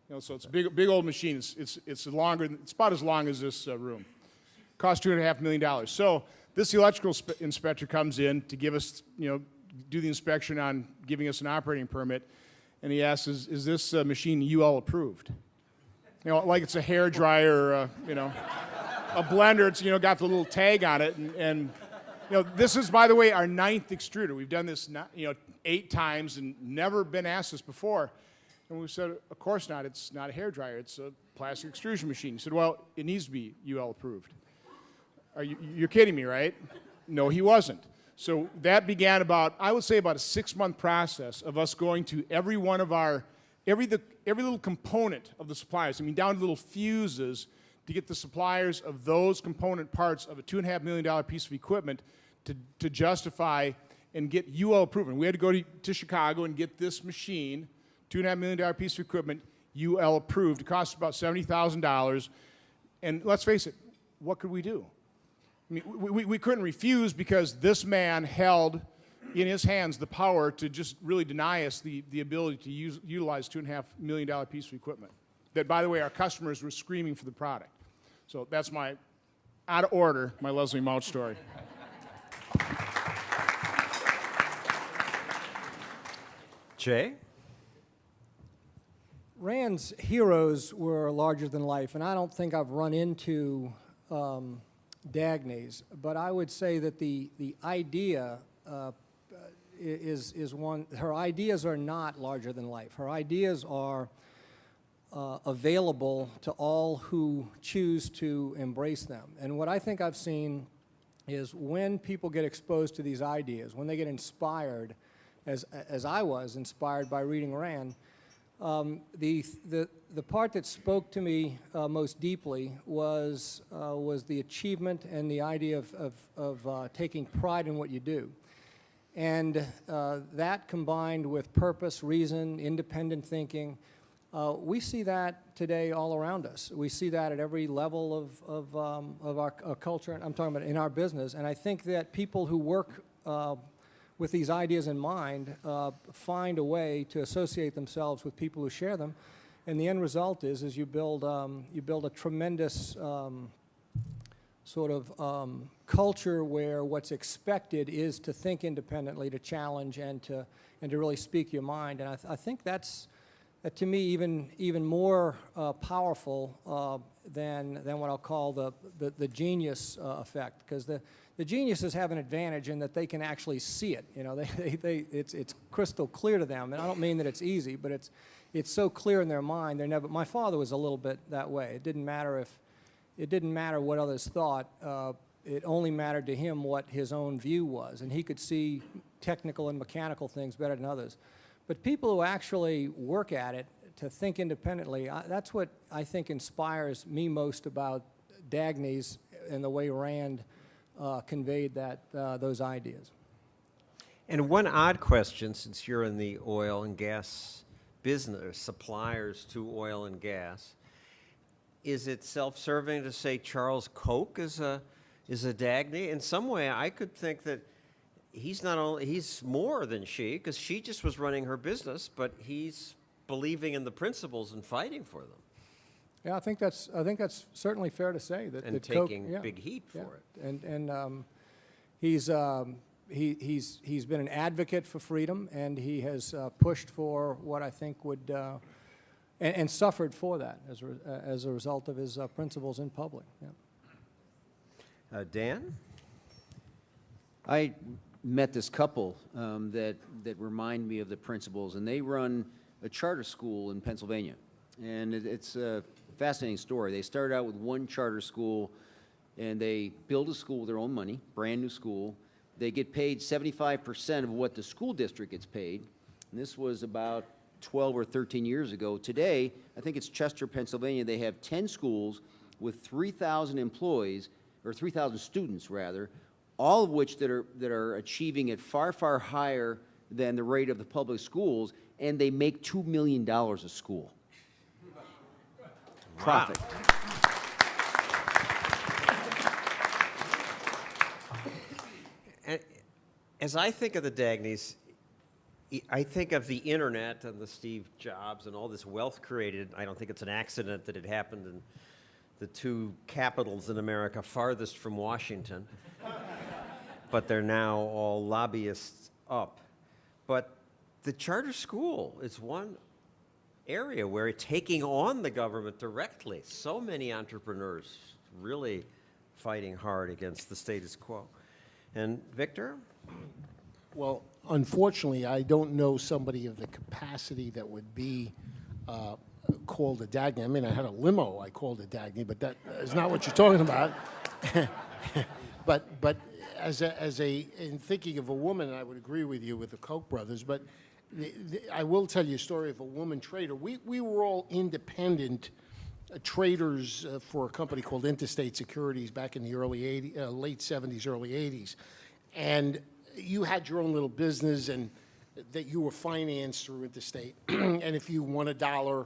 You know, so it's a big old machine. It's about as long as this room. Costs $2.5 million. So this electrical inspector comes in to give us, do the inspection on giving us an operating permit. And he asks, is this machine UL approved? Like it's a hair dryer, a blender. It's, got the little tag on it. And this is, by the way, our 9th extruder. We've done this, 8 times and never been asked this before. And we said, of course not. It's not a hair dryer. It's a plastic extrusion machine. He said, well, it needs to be UL approved. You're kidding me, right? No, he wasn't. So that began I would say about a 6-month process of us going to every one of every little component of the suppliers, down to little fuses, to get the suppliers of those component parts of a $2.5 million piece of equipment to justify and get UL approved. And we had to go to Chicago and get this machine, $2.5 million piece of equipment, UL approved. It cost about $70,000. And let's face it, what could we do? We couldn't refuse because this man held in his hands the power to just really deny us the ability to utilize $2.5 million piece of equipment. That, by the way, our customers were screaming for the product. So that's my, out of order, my Leslie Mouch story. Jay? Rand's heroes were larger than life, and I don't think I've run into Dagny's, but I would say that the idea is one. Her ideas are not larger than life. Her ideas are available to all who choose to embrace them. And what I think I've seen is when people get exposed to these ideas, when they get inspired, as I was inspired by reading Rand, the part that spoke to me most deeply was the achievement and the idea of taking pride in what you do. And that combined with purpose, reason, independent thinking, we see that today all around us. We see that at every level of our culture. I'm talking about in our business. And I think that people who work with these ideas in mind find a way to associate themselves with people who share them. And the end result is you build a tremendous sort of culture where what's expected is to think independently, to challenge, and to really speak your mind. And I think that's, to me, even more powerful than what I'll call the genius effect, because the geniuses have an advantage in that they can actually see it. It's crystal clear to them, and I don't mean that it's easy, but it's so clear in their mind. My father was a little bit that way. It didn't matter what others thought. It only mattered to him what his own view was, and he could see technical and mechanical things better than others. But people who actually work at it to think independently, that's what I think inspires me most about Dagny's and the way Rand conveyed those ideas. And one odd question, since you're in the oil and gas business, suppliers to oil and gas, is it self-serving to say Charles Koch is a Dagny? In some way, I could think that he's more than she, because she just was running her business, but he's believing in the principles and fighting for them. Yeah, I think that's certainly fair to say that And that Koch- taking yeah, big heat for yeah. it. And he's been an advocate for freedom, and he has pushed for what I think would and suffered for that as a result of his principles in public. Yeah. Dan? I met this couple that remind me of the principles, and they run a charter school in Pennsylvania. And it's a fascinating story. They started out with one charter school, and they build a school with their own money, brand new school. They get paid 75% of what the school district gets paid. And this was about 12 or 13 years ago. Today, I think it's Chester, Pennsylvania, they have 10 schools with 3,000 employees, or 3,000 students rather, all of which that are achieving it far, far higher than the rate of the public schools, and they make $2 million a school. Profit. And as I think of the Dagnys, I think of the internet and the Steve Jobs and all this wealth created. I don't think it's an accident that it happened in the two capitals in America farthest from Washington. But they're now all lobbyists up. But the charter school is one area where it's taking on the government directly. So many entrepreneurs really fighting hard against the status quo. And Victor? Well, unfortunately, I don't know somebody of the capacity that would be called a Dagny. I mean, I had a limo I called a Dagny, but that is not what you're talking about. But in thinking of a woman, I would agree with you with the Koch brothers, but I will tell you a story of a woman trader. We were all independent traders for a company called Interstate Securities back in the late 70s, early 80s. And you had your own little business and that you were financed through Interstate. And if you won $1,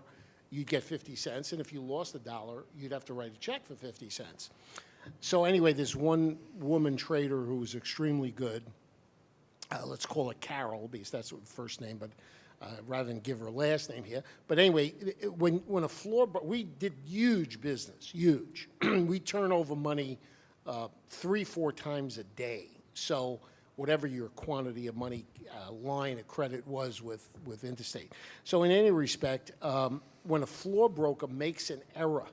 you'd get 50 cents. And if you lost $1, you'd have to write a check for 50 cents. So anyway, this one woman trader who was extremely good, let's call it Carol, because that's her first name, but rather than give her last name here. But anyway, when a we did huge business, huge. We turn over money 3-4 times a day. So whatever your quantity of money line of credit was with Interstate. So in any respect, when a floor broker makes an error,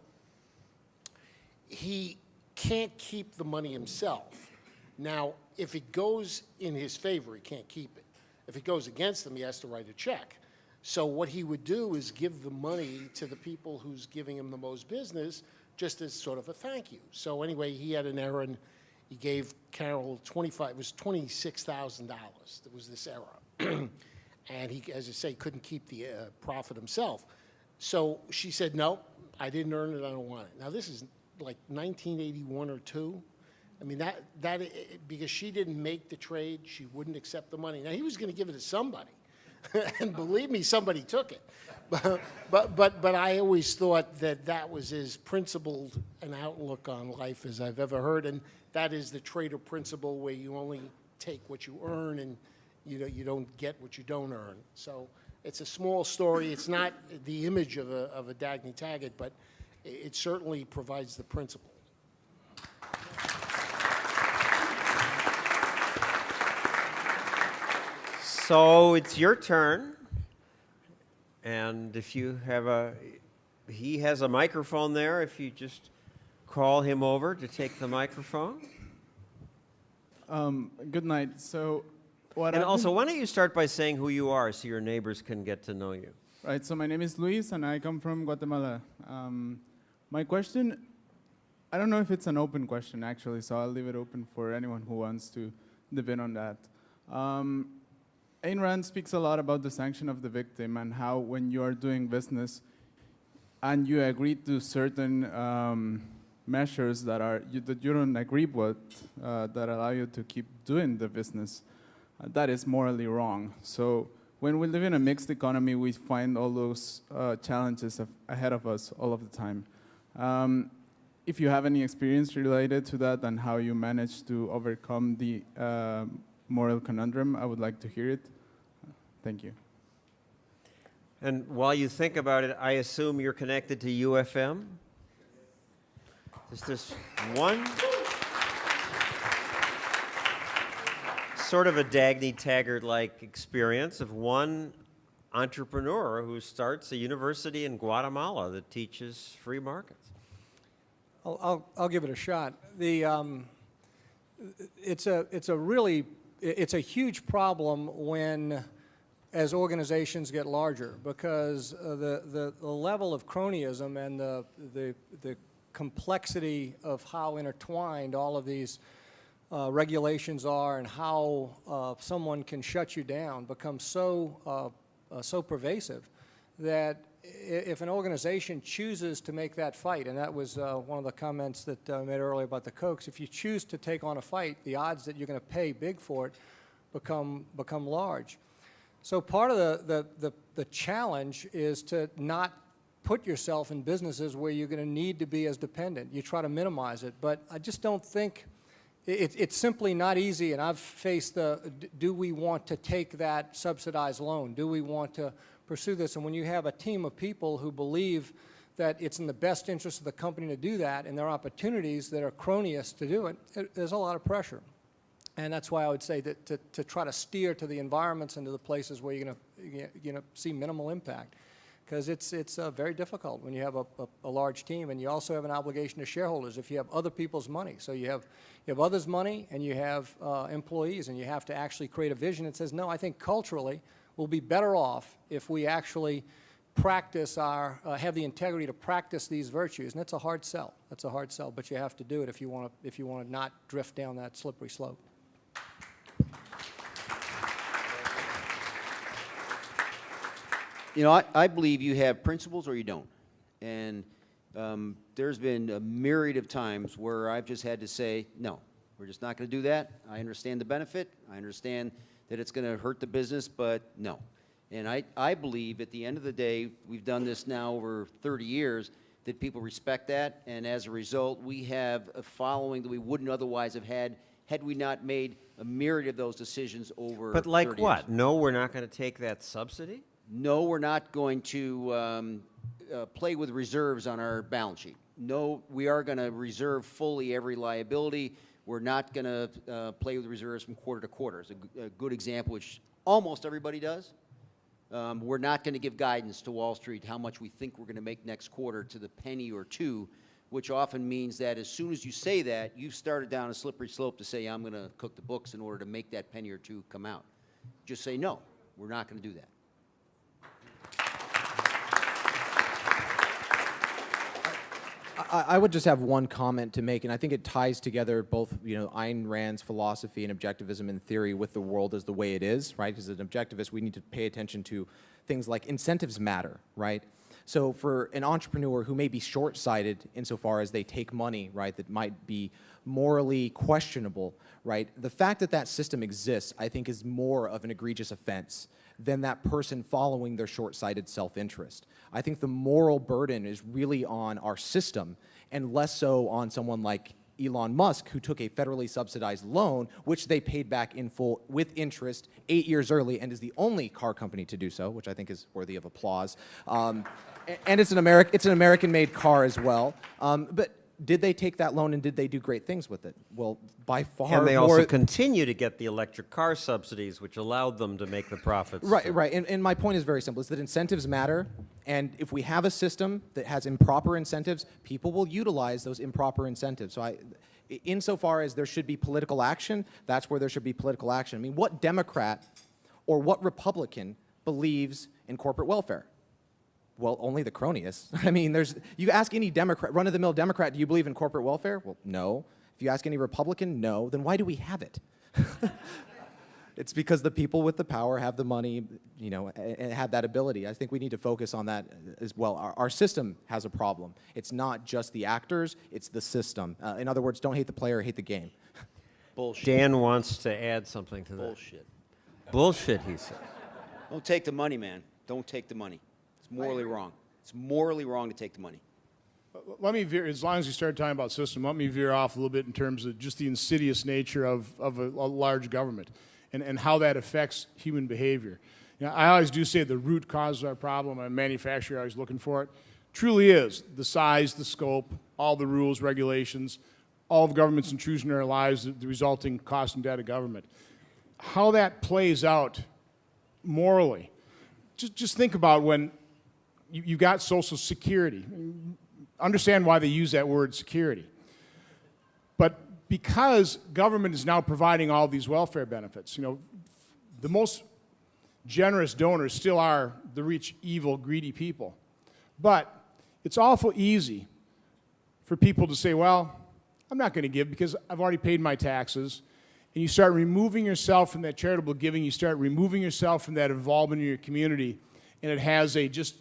he can't keep the money himself. Now, if it goes in his favor, he can't keep it. If it goes against him, he has to write a check. So what he would do is give the money to the people who's giving him the most business, just as sort of a thank you. So anyway, he had an error, and he gave Carol it was $26,000. That was this error. And he, as I say, couldn't keep the profit himself. So she said, no, I didn't earn it, I don't want it. Now this is like 1981 or 2. I mean, because she didn't make the trade, she wouldn't accept the money. Now, he was going to give it to somebody. And believe me, somebody took it. But I always thought that was as principled an outlook on life as I've ever heard. And that is the trader principle, where you only take what you earn and you don't get what you don't earn. So it's a small story. It's not the image of a Dagny Taggart, but it certainly provides the principle. So it's your turn, and if you have he has a microphone there, if you just call him over to take the microphone. Good night. So why don't you start by saying who you are so your neighbors can get to know you. Right, so my name is Luis, and I come from Guatemala. My question, I don't know if it's an open question, actually, so I'll leave it open for anyone who wants to debate on that. Ayn Rand speaks a lot about the sanction of the victim and how when you are doing business and you agree to certain measures that you don't agree with, that allow you to keep doing the business, that is morally wrong. So when we live in a mixed economy, we find all those challenges ahead of us all of the time. If you have any experience related to that and how you managed to overcome the moral conundrum, I would like to hear it. Thank you. And while you think about it, I assume you're connected to UFM? Is this one? Sort of a Dagny Taggart-like experience of one entrepreneur who starts a university in Guatemala that teaches free markets. I'll give it a shot. It's a huge problem when, as organizations get larger, because the level of cronyism and the complexity of how intertwined all of these regulations are and how someone can shut you down becomes so pervasive that if an organization chooses to make that fight, and that was one of the comments that I made earlier about the Cokes, if you choose to take on a fight, the odds that you're going to pay big for it become large. So part of the challenge is to not put yourself in businesses where you're going to need to be as dependent. You try to minimize it, but I just don't think it's simply not easy. And I've faced do we want to take that subsidized loan? Do we want to pursue this? And when you have a team of people who believe that it's in the best interest of the company to do that, and there are opportunities that are cronyist to do it, there's a lot of pressure. And that's why I would say that to try to steer to the environments and to the places where you're going to see minimal impact, because it's very difficult when you have a large team, and you also have an obligation to shareholders if you have other people's money. So you have others' money, and you have employees, and you have to actually create a vision that says, no, I think culturally we'll be better off if we actually practice have the integrity to practice these virtues. And it's a hard sell. That's a hard sell, but you have to do it if you want to not drift down that slippery slope. You know, I believe you have principles or you don't. And there's been a myriad of times where I've just had to say, no, we're just not going to do that. I understand the benefit. I understand that it's going to hurt the business, but no. And I believe at the end of the day, we've done this now over 30 years, that people respect that. And as a result, we have a following that we wouldn't otherwise have had we not made a myriad of those decisions over 30 years. But like what? No, we're not going to take that subsidy? No, we're not going to play with reserves on our balance sheet. No, we are going to reserve fully every liability. We're not going to play with reserves from quarter to quarter. It's a good example, which almost everybody does. We're not going to give guidance to Wall Street how much we think we're going to make next quarter to the penny or two, which often means that as soon as you say that, you've started down a slippery slope to say, I'm going to cook the books in order to make that penny or two come out. Just say, no, we're not going to do that. I would just have one comment to make, and I think it ties together both, Ayn Rand's philosophy and objectivism in theory with the world as the way it is, right? As an objectivist, we need to pay attention to things like incentives matter, right? So for an entrepreneur who may be short-sighted insofar as they take money, right, that might be morally questionable, right, the fact that that system exists, I think, is more of an egregious offense than that person following their short-sighted self-interest. I think the moral burden is really on our system and less so on someone like Elon Musk, who took a federally subsidized loan, which they paid back in full with interest 8 years early and is the only car company to do so, which I think is worthy of applause. And it's an American-made car as well. But did they take that loan and did they do great things with it? Well, by far And they more. also continue to get the electric car subsidies, which allowed them to make the profits. Right. And my point is very simple. It's that incentives matter. And if we have a system that has improper incentives, people will utilize those improper incentives. So insofar as there should be political action, that's where there should be political action. I mean, what Democrat or what Republican believes in corporate welfare? Well, only the cronyist. I mean, you ask any Democrat, run-of-the-mill Democrat, do you believe in corporate welfare? Well, no. If you ask any Republican, no. Then why do we have it? It's because the people with the power have the money, and have that ability. I think we need to focus on that as well. Our system has a problem. It's not just the actors, it's the system. In other words, don't hate the player, hate the game. Bullshit. Dan wants to add something to that. Bullshit. Bullshit, he says. Don't take the money, man. Don't take the money. It's morally wrong. It's morally wrong to take the money. Let me veer, as long as you start talking about system, let me veer off a little bit in terms of just the insidious nature of a large government and how that affects human behavior. You know, I always do say the root cause of our problem, a manufacturer always looking for it, truly is the size, the scope, all the rules, regulations, all of government's intrusion in our lives, the resulting cost and debt of government. How that plays out morally, just think about when you've got Social Security. Understand why they use that word security. But because government is now providing all these welfare benefits, you know, the most generous donors still are the rich, evil, greedy people. But it's awful easy for people to say, well, I'm not going to give because I've already paid my taxes. And you start removing yourself from that charitable giving. You start removing yourself from that involvement in your community. And it has a just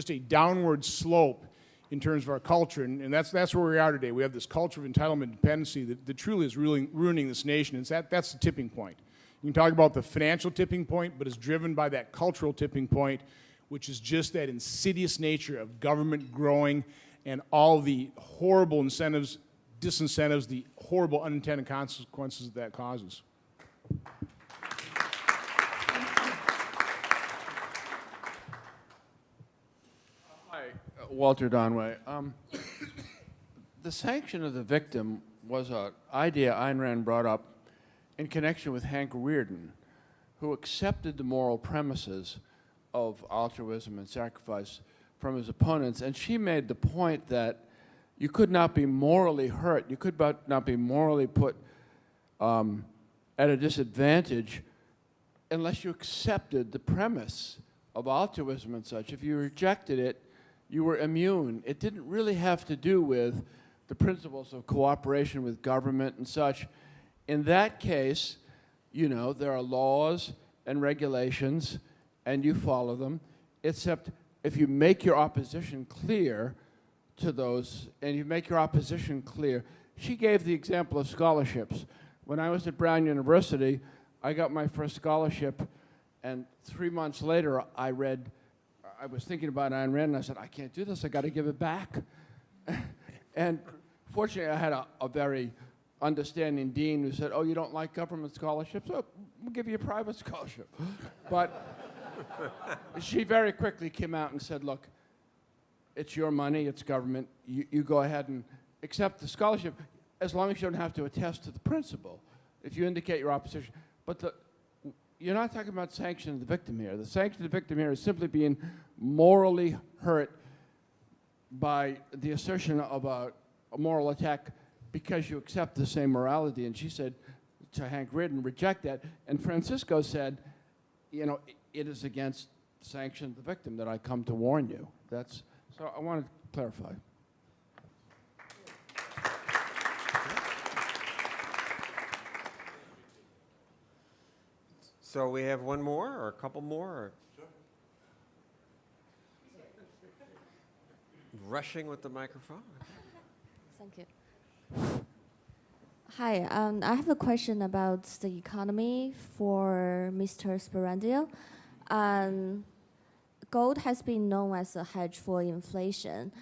a downward slope in terms of our culture. And that's where we are today. We have this culture of entitlement and dependency that truly is really ruining this nation. And that's the tipping point. You can talk about the financial tipping point, but it's driven by that cultural tipping point, which is just that insidious nature of government growing and all the horrible incentives, disincentives, the horrible unintended consequences that causes. Hi, Walter Donway. The sanction of the victim was an idea Ayn Rand brought up in connection with Hank Rearden, who accepted the moral premises of altruism and sacrifice from his opponents. And she made the point that you could not be morally hurt, you could not be morally put at a disadvantage unless you accepted the premise of altruism and such. If you rejected it, you were immune. It didn't really have to do with the principles of cooperation with government and such. In that case, you know, there are laws and regulations, and you follow them, except if you make your opposition clear to those, and you make your opposition clear. She gave the example of scholarships. When I was at Brown University, I got my first scholarship, and 3 months later, I was thinking about Ayn Rand, and I said, I can't do this, I gotta give it back. And fortunately, I had a very understanding dean who said, oh, you don't like government scholarships? Oh, we'll give you a private scholarship. But she very quickly came out and said, look, it's your money, it's government, you go ahead and accept the scholarship as long as you don't have to attest to the principle, if you indicate your opposition. But you're not talking about sanctioning the victim here. The sanction of the victim here is simply being morally hurt by the assertion of a moral attack because you accept the same morality. And she said to Hank Rearden, reject that. And Francisco said, you know, it is against sanction of the victim that I come to warn you. So I wanted to clarify. So we have one more or a couple more? Or? Sure. Rushing with the microphone. Thank you. Hi, I have a question about the economy for Mr. Sperandio. Gold has been known as a hedge for inflation,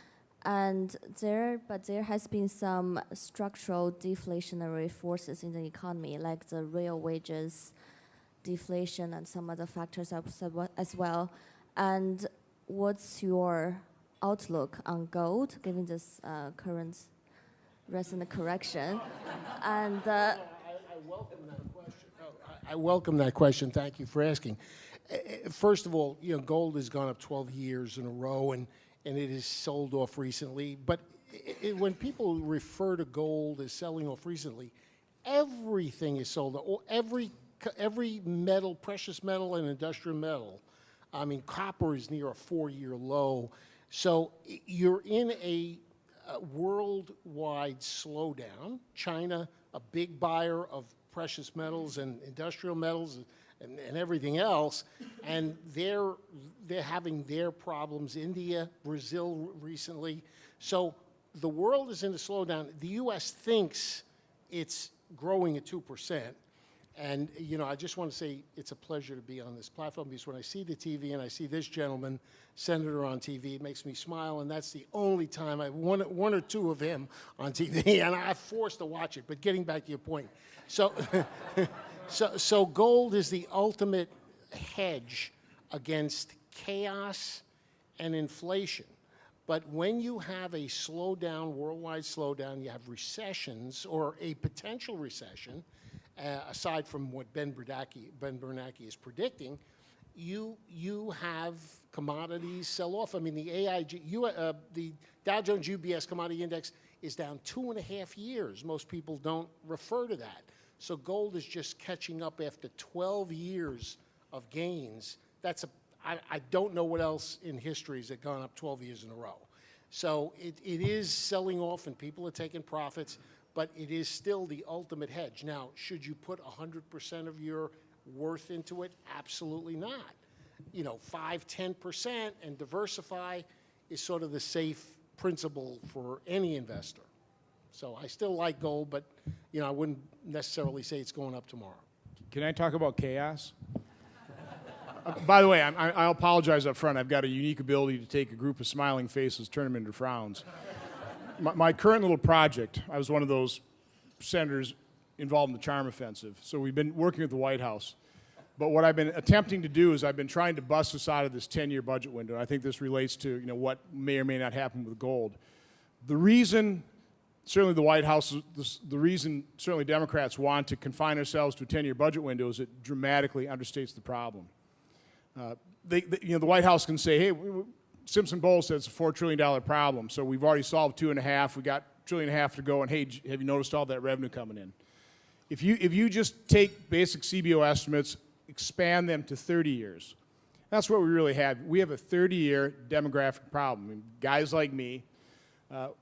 but there has been some structural deflationary forces in the economy, like the real wages deflation and some other factors as well. And what's your outlook on gold, given this current recent correction? And I welcome that question. I welcome that question. Thank you for asking. First of all, you know, gold has gone up 12 years in a row, and it has sold off recently. But when people refer to gold as selling off recently, everything is sold off. Every metal, precious metal and industrial metal. I mean, copper is near a 4-year low. So you're in a worldwide slowdown. China, a big buyer of precious metals and industrial metals and everything else, and they're having their problems. India, Brazil recently. So the world is in a slowdown. The U.S. thinks it's growing at 2%. And, you know, I just want to say it's a pleasure to be on this platform, because when I see the TV and I see this gentleman, senator, on TV, it makes me smile, and that's the only time I've one or two of him on TV, and I'm forced to watch it. But getting back to your point, so, so gold is the ultimate hedge against chaos and inflation. But when you have a slowdown, worldwide slowdown, you have recessions or a potential recession, aside from what Ben Bernanke is predicting, you have commodities sell off. I mean, the the Dow Jones UBS Commodity Index is down 2.5 years. Most people don't refer to that. So gold is just catching up after 12 years of gains. I don't know what else in history has gone up 12 years in a row. So it is selling off and people are taking profits, but it is still the ultimate hedge. Now, should you put 100% of your worth into it? Absolutely not. You know, 5–10% and diversify is sort of the safe principle for any investor. So I still like gold, but, you know, I wouldn't necessarily say it's going up tomorrow. Can I talk about chaos? By the way, I apologize up front. I've got a unique ability to take a group of smiling faces, turn them into frowns. My current little project, I was one of those senators involved in the charm offensive. So we've been working with the White House. But what I've been attempting to do is I've been trying to bust us out of this 10-year budget window. I think this relates to, you know, what may or may not happen with gold. The reason, certainly the White House, the reason certainly Democrats want to confine ourselves to a 10-year budget window is it dramatically understates the problem. You know, the White House can say, hey, Simpson Bowles said it's a $4 trillion problem, so we've already solved 2.5, we got $1.5 trillion to go, and hey, have you noticed all that revenue coming in? If you just take basic CBO estimates, expand them to 30 years, that's what we really have. We have a 30-year demographic problem. I mean, guys like me,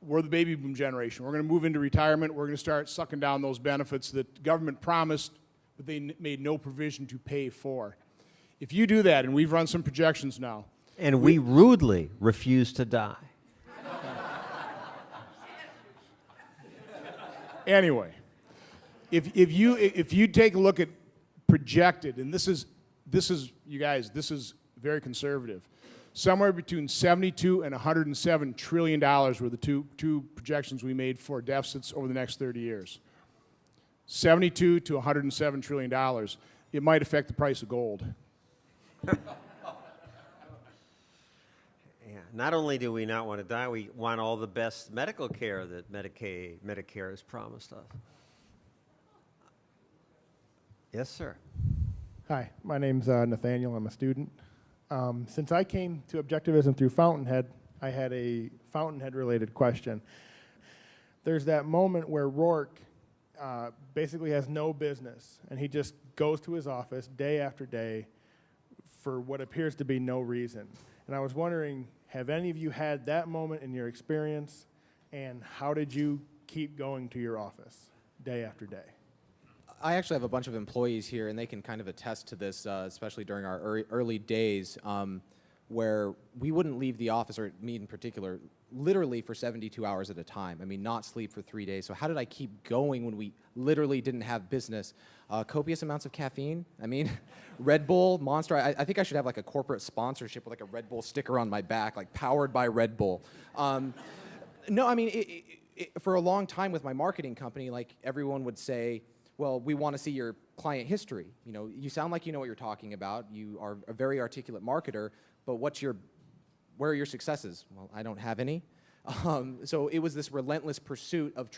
we're the baby boom generation. We're going to move into retirement. We're going to start sucking down those benefits that government promised, but they made no provision to pay for. If you do that, and we've run some projections now. And we rudely refuse to die. Anyway, if you take a look at projected, and this is you guys, this is very conservative, somewhere between $72 and $107 trillion were the two projections we made for deficits over the next 30 years. $72 to $107 trillion. It might affect the price of gold. Yeah. Not only do we not want to die, we want all the best medical care that Medicare has promised us. Yes, sir. Hi, my name's Nathaniel. I'm a student. Since I came to Objectivism through Fountainhead, I had a Fountainhead-related question. There's that moment where Rourke basically has no business, and he just goes to his office day after day for what appears to be no reason. And I was wondering, have any of you had that moment in your experience, and how did you keep going to your office day after day? I actually have a bunch of employees here, and they can kind of attest to this, especially during our early days, where we wouldn't leave the office, or me in particular, literally for 72 hours at a time. I mean, not sleep for 3 days. So how did I keep going when we literally didn't have business? Copious amounts of caffeine. I mean, Red Bull, Monster. I think I should have like a corporate sponsorship with like a Red Bull sticker on my back, like powered by Red Bull. No, I mean, for a long time with my marketing company, like everyone would say, well, we want to see your client history. You know, you sound like you know what you're talking about. You are a very articulate marketer, but where are your successes? Well, I don't have any. So it was this relentless pursuit of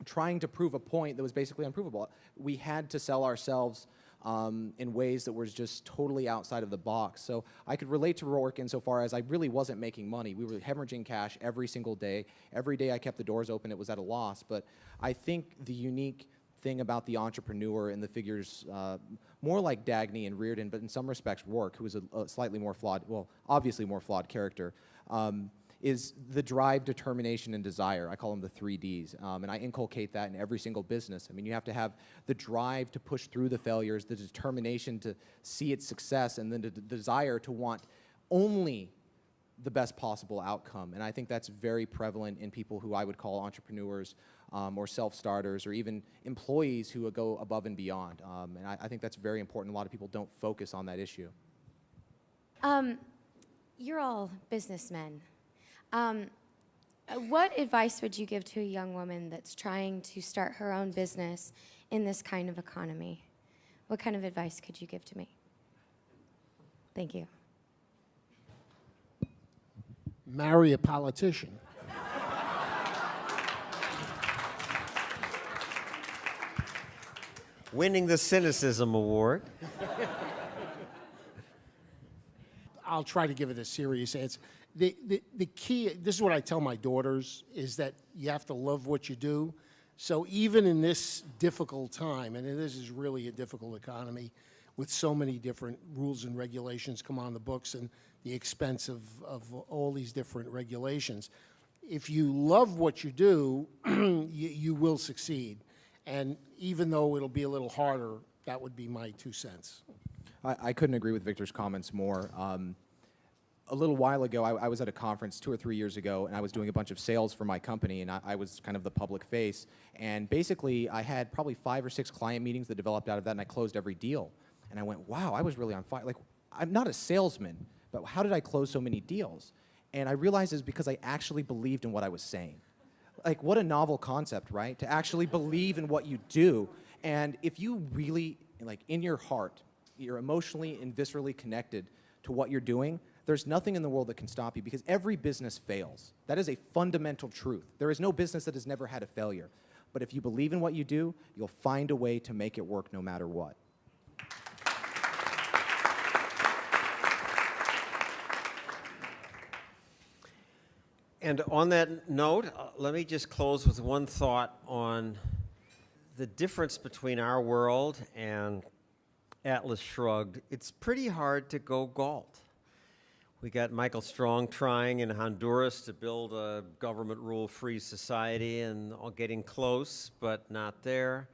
trying to prove a point that was basically unprovable. We had to sell ourselves in ways that were just totally outside of the box. So I could relate to Rourke insofar as I really wasn't making money. We were hemorrhaging cash every single day. Every day I kept the doors open, it was at a loss. But I think the unique thing about the entrepreneur and the figures more like Dagny and Reardon, but in some respects Rourke, who is a slightly more flawed, well, obviously more flawed character, is the drive, determination, and desire. I call them the 3 Ds, and I inculcate that in every single business. I mean, you have to have the drive to push through the failures, the determination to see its success, and then the desire to want only the best possible outcome. And I think that's very prevalent in people who I would call entrepreneurs or self-starters, or even employees who would go above and beyond. And I think that's very important. A lot of people don't focus on that issue. You're all businessmen. What advice would you give to a young woman that's trying to start her own business in this kind of economy? What kind of advice could you give to me? Thank you. Marry a politician. Winning the Cynicism Award. I'll try to give it a serious answer. The key, this is what I tell my daughters, is that you have to love what you do. So even in this difficult time, and this is really a difficult economy with so many different rules and regulations come on the books and the expense of all these different regulations, if you love what you do, you will succeed. And even though it'll be a little harder, that would be my 2 cents. I couldn't agree with Victor's comments more. A little while ago, I was at a conference 2 or 3 years ago, and I was doing a bunch of sales for my company, and I was kind of the public face. And basically, I had probably 5 or 6 client meetings that developed out of that, and I closed every deal. And I went, wow, I was really on fire. Like, I'm not a salesman, but how did I close so many deals? And I realized it's because I actually believed in what I was saying. Like, what a novel concept, right? To actually believe in what you do. And if you really, like, in your heart, you're emotionally and viscerally connected to what you're doing, there's nothing in the world that can stop you, because every business fails. That is a fundamental truth. There is no business that has never had a failure. But if you believe in what you do, you'll find a way to make it work no matter what. And on that note, let me just close with one thought on the difference between our world and Atlas Shrugged. It's pretty hard to go Galt. We got Michael Strong trying in Honduras to build a government rule-free society and all getting close, but not there.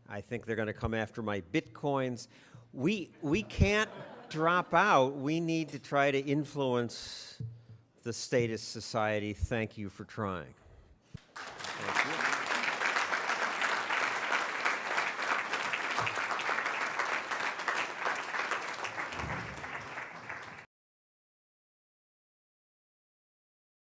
I think they're going to come after my bitcoins. We can't drop out. We need to try to influence the status society. Thank you for trying.